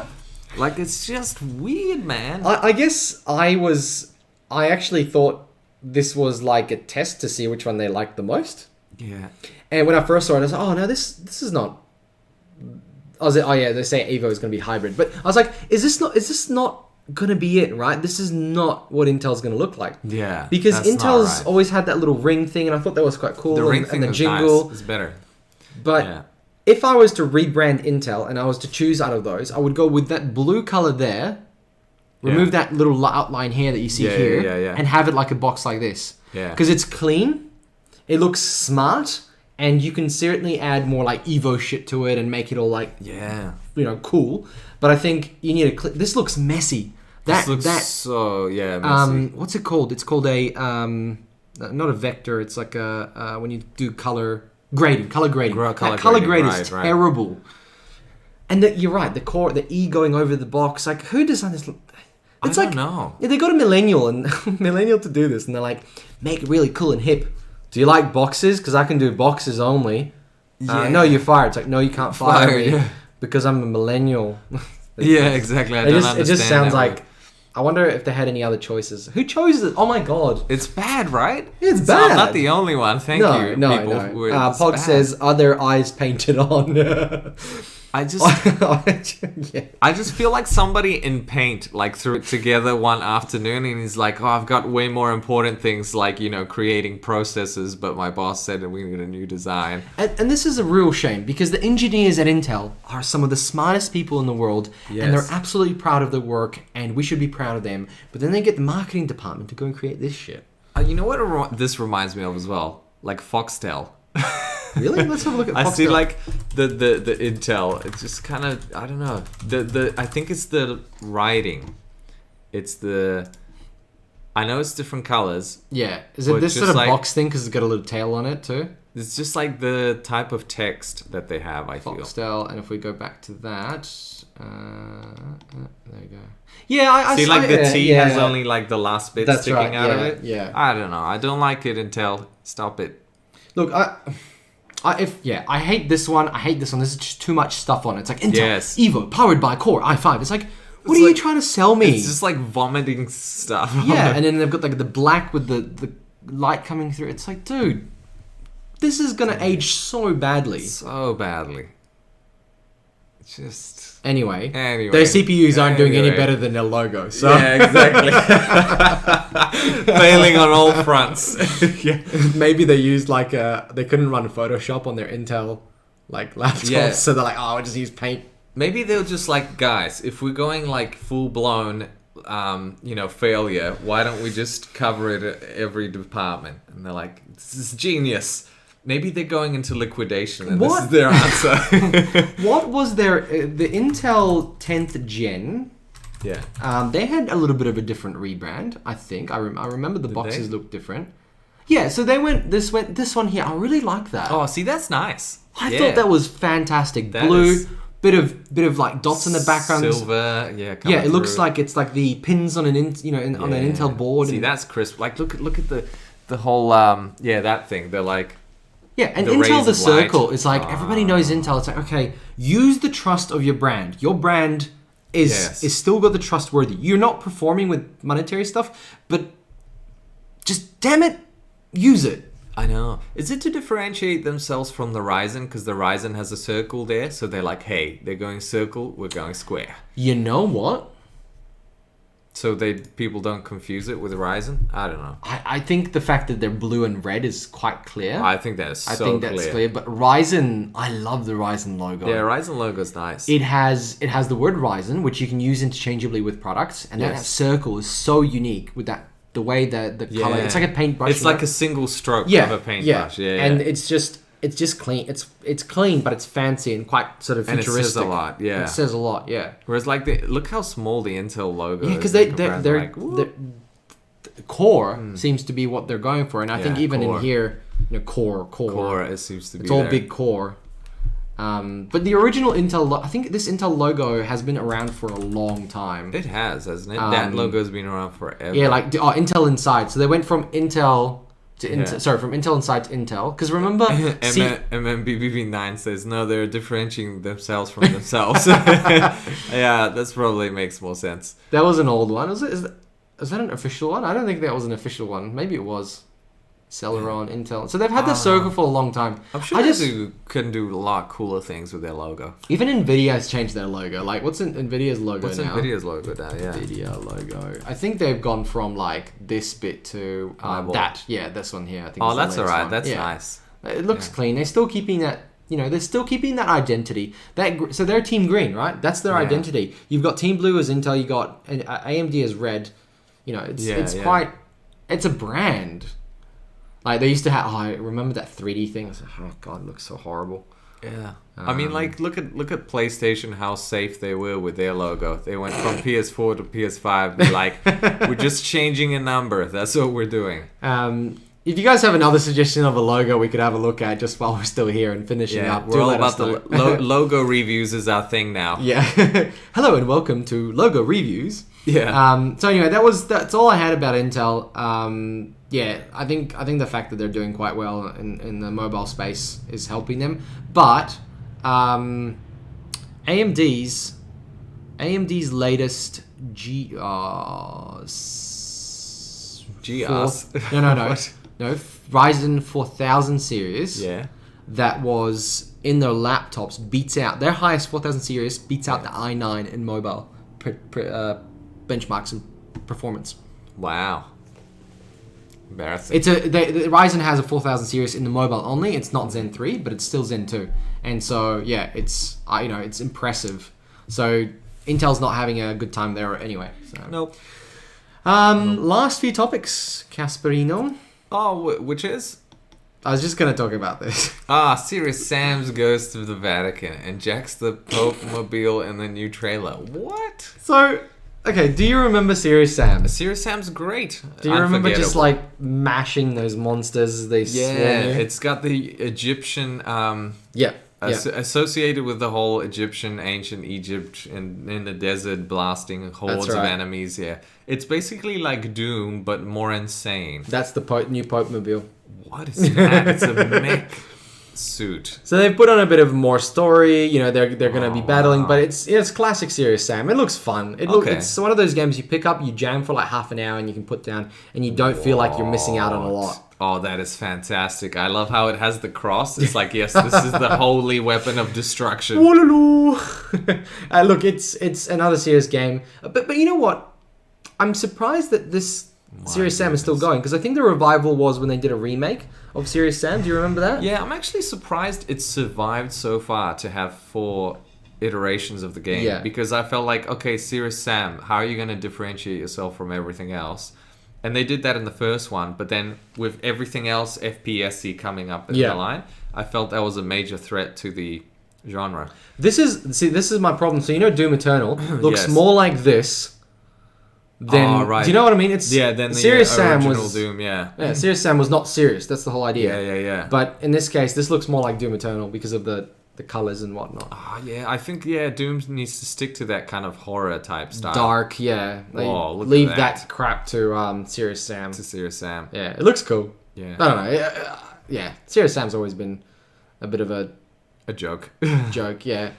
A: Like, it's just weird, man.
B: I guess I actually thought this was, like, a test to see which one they liked the most.
A: Yeah.
B: And when I first saw it, I was like, oh, no, this is not... I was like, oh yeah, they say Evo is going to be hybrid, but I was like, is this not going to be it, right? This is not what Intel's going to look like.
A: Yeah,
B: because Intel's always had that little ring thing, and I thought that was quite cool.
A: The ring thing
B: and the
A: was
B: jingle
A: nice. It's better.
B: But if I was to rebrand Intel and I was to choose out of those, I would go with that blue color there. Remove that little outline here that you see here, and have it like a box like this.
A: Yeah,
B: because it's clean, it looks smart. And you can certainly add more like Evo shit to it and make it all like, cool. But I think you need a... This looks messy.
A: This looks so, messy.
B: What's it called? It's called a... not a vector. It's like a... when you do color Color grading. Color
A: grading,
B: grade is terrible. And you're right, the core, the E going over the box. Like, who designed this? It's
A: I don't know.
B: Yeah, they got a millennial to do this, and they're like, make it really cool and hip. Do you like boxes? Because I can do boxes only.
A: Yeah.
B: No, you're fired. It's like, no, you can't fire me because I'm a millennial.
A: Yeah, exactly. It
B: just sounds like. I wonder if they had any other choices. Who chose it? Oh my god.
A: It's bad, right?
B: It's bad.
A: So I'm not the only one. Thank you.
B: No. Pog says, are their eyes painted on?
A: I just feel like somebody in Paint like threw it together one afternoon and he's like, oh, I've got way more important things like, creating processors, but my boss said that we need a new design.
B: And this is a real shame because the engineers at Intel are some of the smartest people in the world, and they're absolutely proud of their work, and we should be proud of them. But then they get the marketing department to go and create this shit.
A: You know what this reminds me of as well? Like Foxtel.
B: Really? Let's have a look at Foxtel.
A: I see like the Intel. It's just kind of, I don't know. I think it's the writing. I know it's different colors.
B: Yeah. Is it this sort of box thing because it's got a little tail on it too?
A: It's just like the type of text that they have, I feel.
B: Foxtel, and if we go back to that, there you go. Yeah, I
A: see. Like the T has only like the last bit sticking out of it.
B: Yeah.
A: I don't know. I don't like it, Intel. Stop it.
B: Look, I hate this one. I hate this one. There's just too much stuff on it. It's like Intel Evo powered by Core i5. It's like, what are you trying to sell me?
A: It's just like vomiting stuff.
B: Yeah, and then they've got like the black with the light coming through. It's like, dude, this is gonna age so badly.
A: So badly. Just
B: anyway, their CPUs aren't doing any better than their logo. So
A: yeah, exactly. Failing on all fronts.
B: Yeah. Maybe they used they couldn't run Photoshop on their Intel laptops, so they're like, oh, I'll just use Paint.
A: Maybe they'll just like, guys, if we're going like full blown, failure, why don't we just cover it at every department? And they're like, this is genius. Maybe they're going into liquidation and this is their answer.
B: What was the Intel 10th gen?
A: Yeah.
B: They had a little bit of a different rebrand, I think. I remember the boxes looked different. Yeah, so they went this one here. I really like that.
A: Oh, see, that's nice.
B: I thought that was fantastic. Blue, bit of like dots in the background.
A: Silver,
B: yeah, it looks like it's like the pins on an on an Intel board.
A: See, that's crisp. Like look at the whole that thing. They're like.
B: Yeah, and Intel the circle, it's like everybody knows Intel. It's like, okay, use the trust of your brand. Your brand is still got the trustworthy. You're not performing with monetary stuff, but just damn it, use it.
A: I know. Is it to differentiate themselves from the Ryzen? Because the Ryzen has a circle there, so they're like, hey, they're going circle, we're going square.
B: You know what?
A: So people don't confuse it with Ryzen? I don't know.
B: I think the fact that they're blue and red is quite clear.
A: I think that's so clear. That's clear.
B: But Ryzen, I love the Ryzen logo.
A: Yeah, Ryzen logo is nice.
B: It has the word Ryzen, which you can use interchangeably with products, and that circle is so unique with the way that the color. It's like a paintbrush.
A: It's like a single stroke of a paintbrush. Yeah,
B: and it's just clean. It's clean, but it's fancy and quite sort of futuristic.
A: And it says a lot. Yeah,
B: it says a lot. Yeah.
A: Whereas look how small the Intel logo is.
B: Yeah, because they're Core seems to be what they're going for, and I think even in here, Core.
A: It seems to be.
B: It's all big Core. But the original Intel, I think this Intel logo has been around for a long time.
A: It has, hasn't it? That logo's been around forever.
B: Yeah, like Intel Inside. So they went from Intel to Intel. From Intel Inside to Intel. Because remember,
A: MMBBB9 says no, they're differentiating themselves from themselves. Yeah, that probably makes more sense.
B: That was an old one. Is that an official one? I don't think that was an official one. Maybe it was. Celeron, Intel. So they've had the circle for a long time.
A: I'm sure they can do a lot cooler things with their logo.
B: Even Nvidia has changed their logo. Like, what's Nvidia's logo now?
A: What's Nvidia's logo now? Yeah.
B: Nvidia logo. I think they've gone from like this bit to that. Yeah, this one here. I think.
A: Oh, that's alright. That's nice.
B: It looks clean. They're still keeping that. They're still keeping that identity. So they're Team Green, right? That's their identity. You've got Team Blue as Intel. You got AMD as red. It's a brand. Like, they used to have... Oh, I remember that 3D thing. I was like, oh, God, it looks so horrible.
A: Yeah. I mean, like, look at PlayStation, how safe they were with their logo. They went from PS4 to PS5. Like, we're just changing a number. That's what we're doing.
B: if you guys have another suggestion of a logo we could have a look at just while we're still here and finishing up,
A: we're all about the logo reviews is our thing now.
B: Yeah. Hello and welcome to Logo Reviews.
A: Yeah.
B: So anyway, that's all I had about Intel. Yeah, I think the fact that they're doing quite well in the mobile space is helping them, but AMD's latest Ryzen 4000 series.
A: Yeah.
B: That was in their laptops beats out their highest 4000 series beats out the i9 in mobile benchmarks and performance.
A: Wow. Embarrassing.
B: The Ryzen has a 4000 series in the mobile only. It's not Zen 3, but it's still Zen 2. And so yeah, it's it's impressive. So Intel's not having a good time there anyway. So.
A: Nope.
B: Last few topics, Casperino.
A: Oh, which is?
B: I was just going to talk about this.
A: Serious Sam's goes to the Vatican and jacks the Pope Mobile in the new trailer. What?
B: So, okay, do you remember Serious Sam?
A: Serious Sam's great.
B: Do you remember just like mashing those monsters as they swarm you?
A: It's got the Egyptian... associated with the whole Egyptian, ancient Egypt in the desert blasting hordes of enemies. Yeah, it's basically like Doom but more insane.
B: That's the new Pope Mobile.
A: What is that? It's a mech suit.
B: So they've put on a bit of more story. They're going to be battling, but it's classic Serious Sam. It looks fun. It's one of those games you pick up, you jam for like half an hour, and you can put down, and you don't feel like you're missing out on a lot.
A: Oh, that is fantastic. I love how it has the cross. It's like, yes, this is the holy weapon of destruction.
B: Look, it's another Serious game. But you know what? I'm surprised that this Serious Sam is still going, because I think the revival was when they did a remake of Serious Sam. Do you remember that?
A: Yeah, I'm actually surprised it's survived so far to have 4 iterations of the game.
B: Yeah.
A: Because I felt like, okay, Serious Sam, how are you going to differentiate yourself from everything else? And they did that in the first one, but then with everything else FPS-y coming up in the line, I felt that was a major threat to the genre.
B: This is my problem. So Doom Eternal looks more like this than... Do you know what I mean? It's
A: than the
B: Serious Sam
A: original Doom, yeah.
B: Serious Sam was not serious. That's the whole idea.
A: Yeah.
B: But in this case, this looks more like Doom Eternal because of the colors and whatnot.
A: I think Doom needs to stick to that kind of horror type style.
B: Dark, yeah. Leave that crap to Serious Sam.
A: To Serious Sam.
B: Yeah, it looks cool.
A: Yeah.
B: I don't know. Yeah, Serious Sam's always been a bit of a
A: joke.
B: Joke, yeah.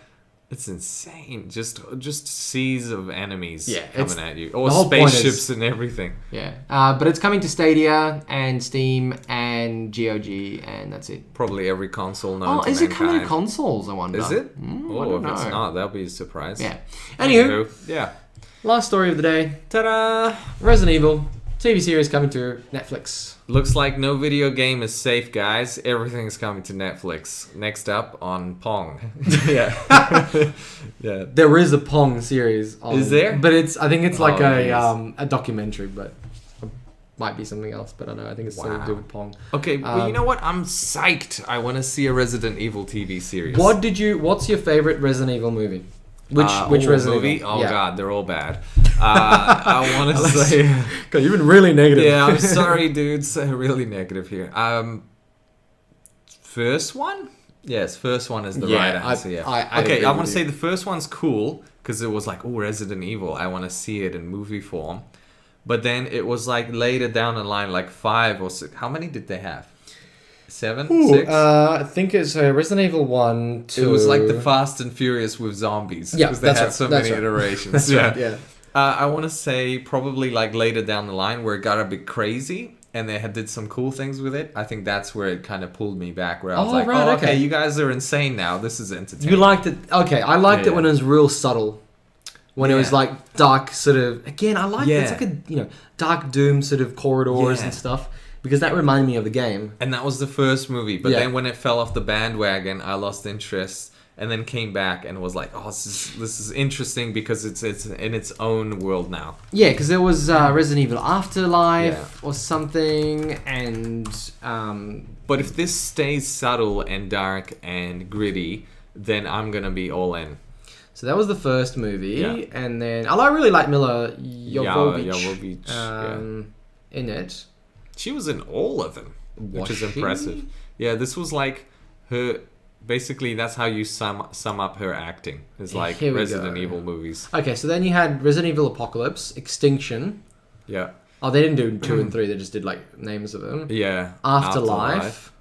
A: It's insane. Just seas of enemies coming at you. Or spaceships and everything.
B: Yeah. But it's coming to Stadia and Steam and GOG, and that's it.
A: Probably every console known to
B: is it coming to consoles, I wonder?
A: Is it?
B: I don't know.
A: If it's not, that'll be a surprise.
B: Yeah. Anywho.
A: Yeah.
B: Last story of the day.
A: Ta-da!
B: Resident Evil TV series coming to Netflix.
A: Looks like no video game is safe, guys. Everything's coming to Netflix. Next up on Pong. Yeah.
B: There is a Pong series.
A: Is there?
B: But I think it's like a documentary, but it might be something else. But I don't know. I think it's something to do with Pong.
A: Okay, well, you know what? I'm psyched. I want to see a Resident Evil TV series.
B: What's your favorite Resident Evil movie? Which Resident
A: movie?
B: Evil?
A: Oh god, they're all bad. I want to say,
B: God, you've been really negative.
A: Yeah, I'm sorry, dudes. Really negative here. First one? Yes, first one is the right answer. I want to say the first one's cool because it was like, oh, Resident Evil. I want to see it in movie form. But then it was like later down the line, like 5 or 6. How many did they have? 7? 6?
B: I think it's Resident Evil 1, 2.
A: It was like the Fast and Furious with zombies.
B: Yeah,
A: because they had so many iterations.
B: That's right, yeah.
A: I want to say probably like later down the line where it got a bit crazy and they did some cool things with it. I think that's where it kind of pulled me back where I was like, okay, you guys are insane now. This is entertaining.
B: You liked it? Okay, I liked it when it was real subtle. When it was like dark sort of... Again, I like it. It's like a dark Doom sort of corridors and stuff. Because that reminded me of the game.
A: And that was the first movie. But then when it fell off the bandwagon, I lost interest. And then came back and was like, oh, this is interesting because it's in its own world now. Yeah,
B: because there was Resident Evil Afterlife or something. And...
A: But if this stays subtle and dark and gritty, then I'm going to be all in.
B: So that was the first movie. Yeah. And then... I really like Mila Jovovich in it.
A: She was in all of them. which is impressive. Yeah, this was like her. Basically, that's how you sum up her acting. Is like Resident Evil movies.
B: Okay, so then you had Resident Evil Apocalypse, Extinction.
A: Yeah.
B: Oh, they didn't do 2 and 3. They just did like names of them.
A: Yeah.
B: Afterlife.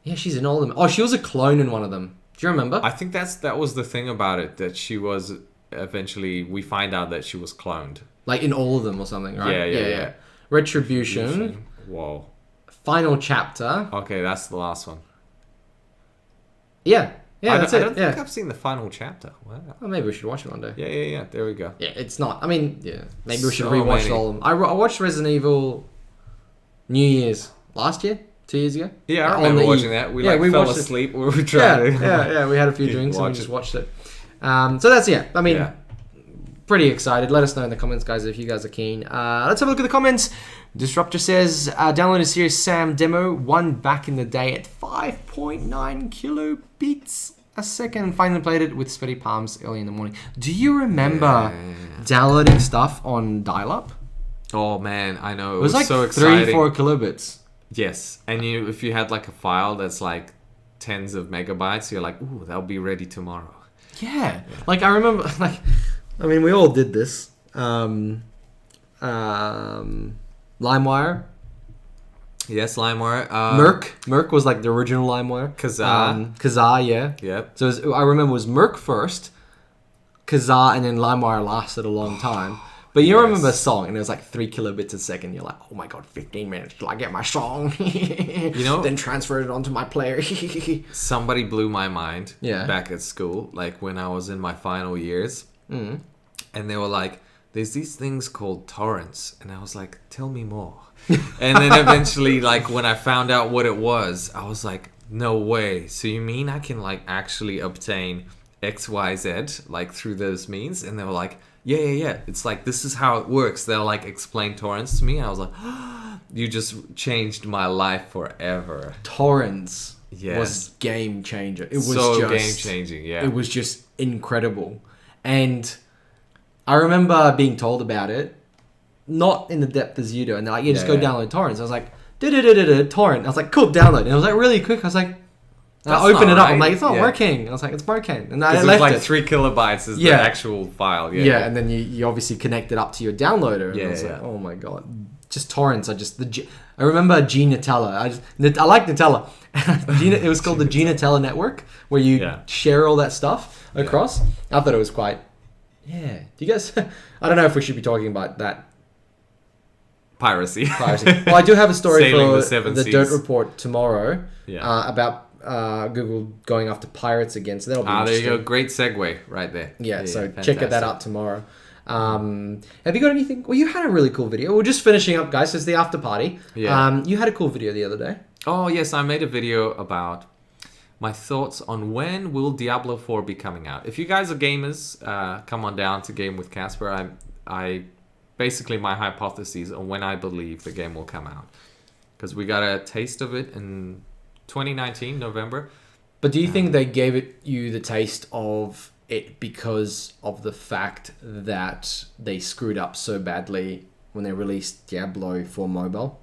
B: Yeah, she's in all of them. Oh, she was a clone in one of them. Do you remember?
A: I think that was the thing about it, that she was eventually, we find out that she was cloned.
B: Like in all of them or something, right?
A: Yeah.
B: Retribution.
A: Whoa.
B: Final Chapter.
A: Okay, that's the last one.
B: Yeah, that's it.
A: I don't think I've seen the Final Chapter. Wow.
B: Well, maybe we should watch it one day.
A: Yeah. There we go.
B: Yeah, it's not. I mean, maybe we should rewatch all of them. I watched Resident Evil New Year's last year, 2 years ago.
A: Yeah, I remember watching that. We fell asleep. We were trying to...
B: Yeah. We had a few drinks and we just watched it. So that's, I mean, pretty excited. Let us know in the comments, guys, if you guys are keen. Let's have a look at the comments. Disruptor says, downloaded Serious Sam demo, one back in the day at 5.9 kilobits a second. Finally played it with sweaty palms early in the morning. Do you remember downloading stuff on dial-up?
A: Oh, man, I know. It
B: was like
A: so exciting.
B: 3-4 kilobits.
A: Yes, and if you had like a file that's like tens of megabytes, you're like, ooh, that'll be ready tomorrow.
B: Yeah. Like, I remember, we all did this. LimeWire.
A: Yes, LimeWire.
B: Merc was like the original LimeWire. Kazaa, yeah.
A: Yep.
B: So I remember it was Merc first, Kazaa, and then LimeWire lasted a long time. But you remember a song, and it was like 3 kilobits a second. You're like, oh my god, 15 minutes till I get my song. Then transfer it onto my player.
A: Somebody blew my mind back at school, like when I was in my final years.
B: Mm.
A: And they were like, there's these things called torrents. And I was like, tell me more. And then eventually, like, when I found out what it was, I was like, no way. So you mean I can, like, actually obtain XYZ, like, through those means? And they were like, yeah. It's like, this is how it works. They'll, like, explain torrents to me. And I was like, you just changed my life forever.
B: Torrents was game changer. It was
A: so game changing, yeah.
B: It was just incredible. And I remember being told about it, not in the depth as you do. And they're like, just go download torrents. I was like, torrent. I was like, cool, download. And it was like really quick. I was like, I opened it up. I'm like, it's not working. And I was like, it's broken. And I left it.
A: 3 kilobytes is the actual file. Yeah.
B: And then you obviously connect it up to your downloader. And I was like, oh my god, just torrents. I remember G Nutella. I like Nutella. It was called the G Nutella network, where you share all that stuff across. I thought it was quite. Yeah. Do you guys? I don't know if we should be talking about that.
A: Piracy.
B: Well, I do have a story for the
A: seas.
B: Dirt Report tomorrow about Google going after pirates again. So that'll be interesting.
A: There you go. Great segue right there.
B: Yeah, so check that out tomorrow. Have you got anything? Well, you had a really cool video. We're just finishing up, guys. So it's the after party.
A: Yeah.
B: You had a cool video the other day.
A: Oh, yes. I made a video about my thoughts on when will Diablo 4 be coming out. If you guys are gamers, come on down to Game with Casper. I basically my hypotheses on when I believe the game will come out, because we got a taste of it in 2019 November.
B: But do you think they gave you the taste of it because of the fact that they screwed up so badly when they released Diablo for mobile?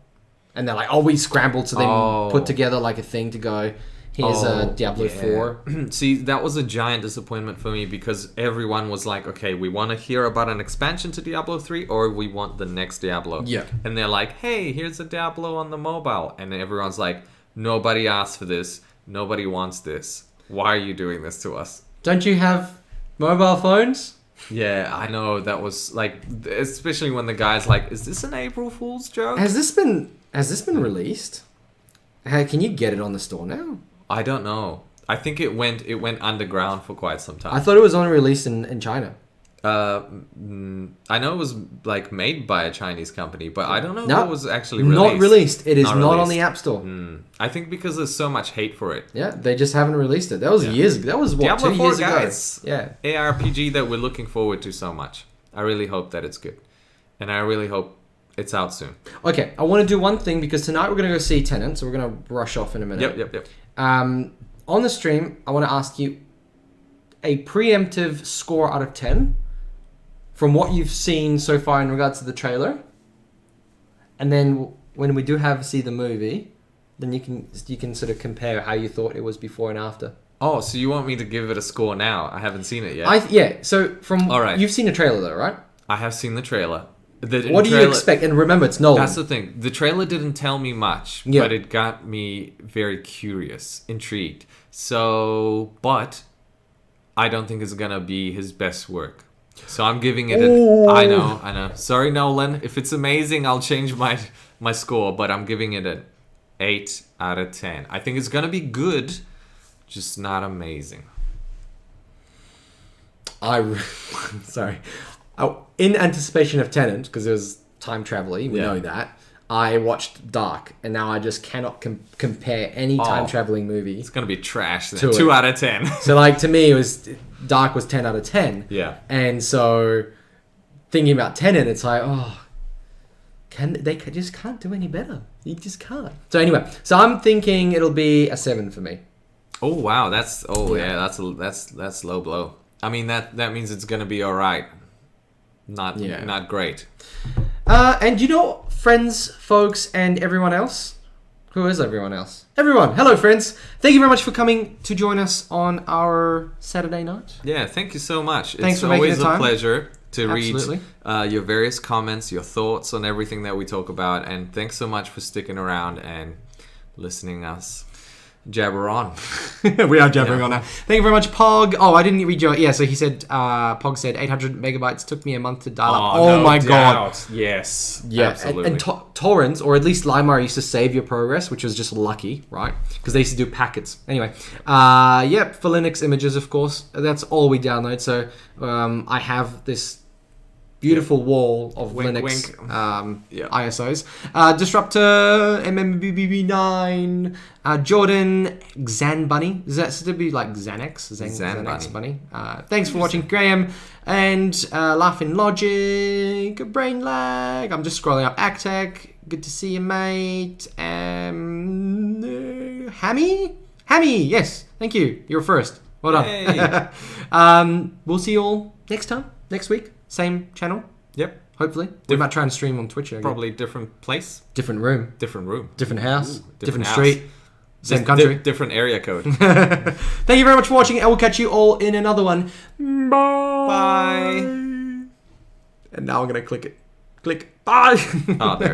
B: And they're like, we scrambled to then put together like a thing to go, here's a Diablo 4.
A: See, that was a giant disappointment for me, because everyone was like, okay, we want to hear about an expansion to Diablo 3, or we want the next Diablo.
B: Yeah.
A: And they're like, hey, here's a Diablo on the mobile. And everyone's like, nobody asked for this. Nobody wants this. Why are you doing this to us?
B: Don't you have mobile phones?
A: Yeah, I know. That was like, especially when the guy's like, is this an April Fool's joke?
B: Has this been released? Can you get it on the store now?
A: I don't know. I think it went underground for quite some time.
B: I thought it was only released in China.
A: I know it was like made by a Chinese company, but I don't know if it was actually released.
B: Not released. It is not on the App Store.
A: I think because there's so much hate for it.
B: Yeah, they just haven't released it. That was years ago. That was what,
A: Diablo
B: 2
A: 4,
B: years
A: guys.
B: ago. Yeah.
A: ARPG that we're looking forward to so much. I really hope that it's good. And I really hope it's out soon.
B: Okay, I want to do one thing, because tonight we're going to go see Tenet, so we're going to rush off in a minute.
A: Yep.
B: On the stream, I want to ask you a preemptive score out of 10 from what you've seen so far in regards to the trailer. And then when we do see the movie, then you can sort of compare how you thought it was before and after.
A: Oh, so you want me to give it a score now? I haven't seen it yet.
B: So
A: All right.
B: You've seen the trailer though, right?
A: I have seen the trailer.
B: What do you expect? And remember, it's Nolan.
A: That's the thing. The trailer didn't tell me much, but it got me very curious, intrigued. So, but I don't think it's gonna be his best work. So I'm giving it I know. Sorry, Nolan. If it's amazing, I'll change my score, but I'm giving it an 8 out of 10. I think it's gonna be good, just not amazing.
B: Sorry. In anticipation of Tenet, because it was time traveling, we know that, I watched Dark, and now I just cannot compare any time traveling movie.
A: It's gonna be trash then. 2 out of 10.
B: So like to me, Dark was 10 out of 10.
A: Yeah.
B: And so thinking about Tenet, it's like, they just can't do any better. You just can't. So anyway, so I'm thinking it'll be a 7 for me.
A: Oh wow, that's low blow. I mean that means it's gonna be all right. Not great.
B: And you know, friends, folks, and everyone else? Who is everyone else? Everyone. Hello, friends. Thank you very much for coming to join us on our Saturday night.
A: Yeah, thank you so much.
B: Thanks for making the time.
A: It's always a pleasure to read your various comments, your thoughts on everything that we talk about. And thanks so much for sticking around and listening us jabber on.
B: We are jabbering on now. Thank you very much, Pog. Oh, I didn't read your... Yeah, so he said... Pog said 800 megabytes took me a month to dial up. Oh, no my God.
A: Yes.
B: Yeah, absolutely. And torrents, or at least LimeWire, used to save your progress, which was just lucky, right? Because they used to do packets. Anyway. For Linux images, of course. That's all we download. So I have this beautiful wall of Linux ISOs. Disruptor, MMBB9, Jordan, Xan Bunny. Is that supposed to be like Xanax? Xanax Bunny. Thanks for watching, Graham. And Laughing Logic, Brain Lag. I'm just scrolling up. Actec, good to see you, mate. Hammy, yes. Thank you. You're first. Well done.
A: Hey.
B: We'll see you all next time, next week. Same channel.
A: Yep.
B: Hopefully. We might try and stream on Twitch again.
A: Probably different place.
B: Different room. Different house. Different street. Same country.
A: Different area code.
B: Thank you very much for watching, and we'll catch you all in another one. Bye.
A: Bye.
B: And now I'm going to click it. Click. Bye.
A: Oh, there.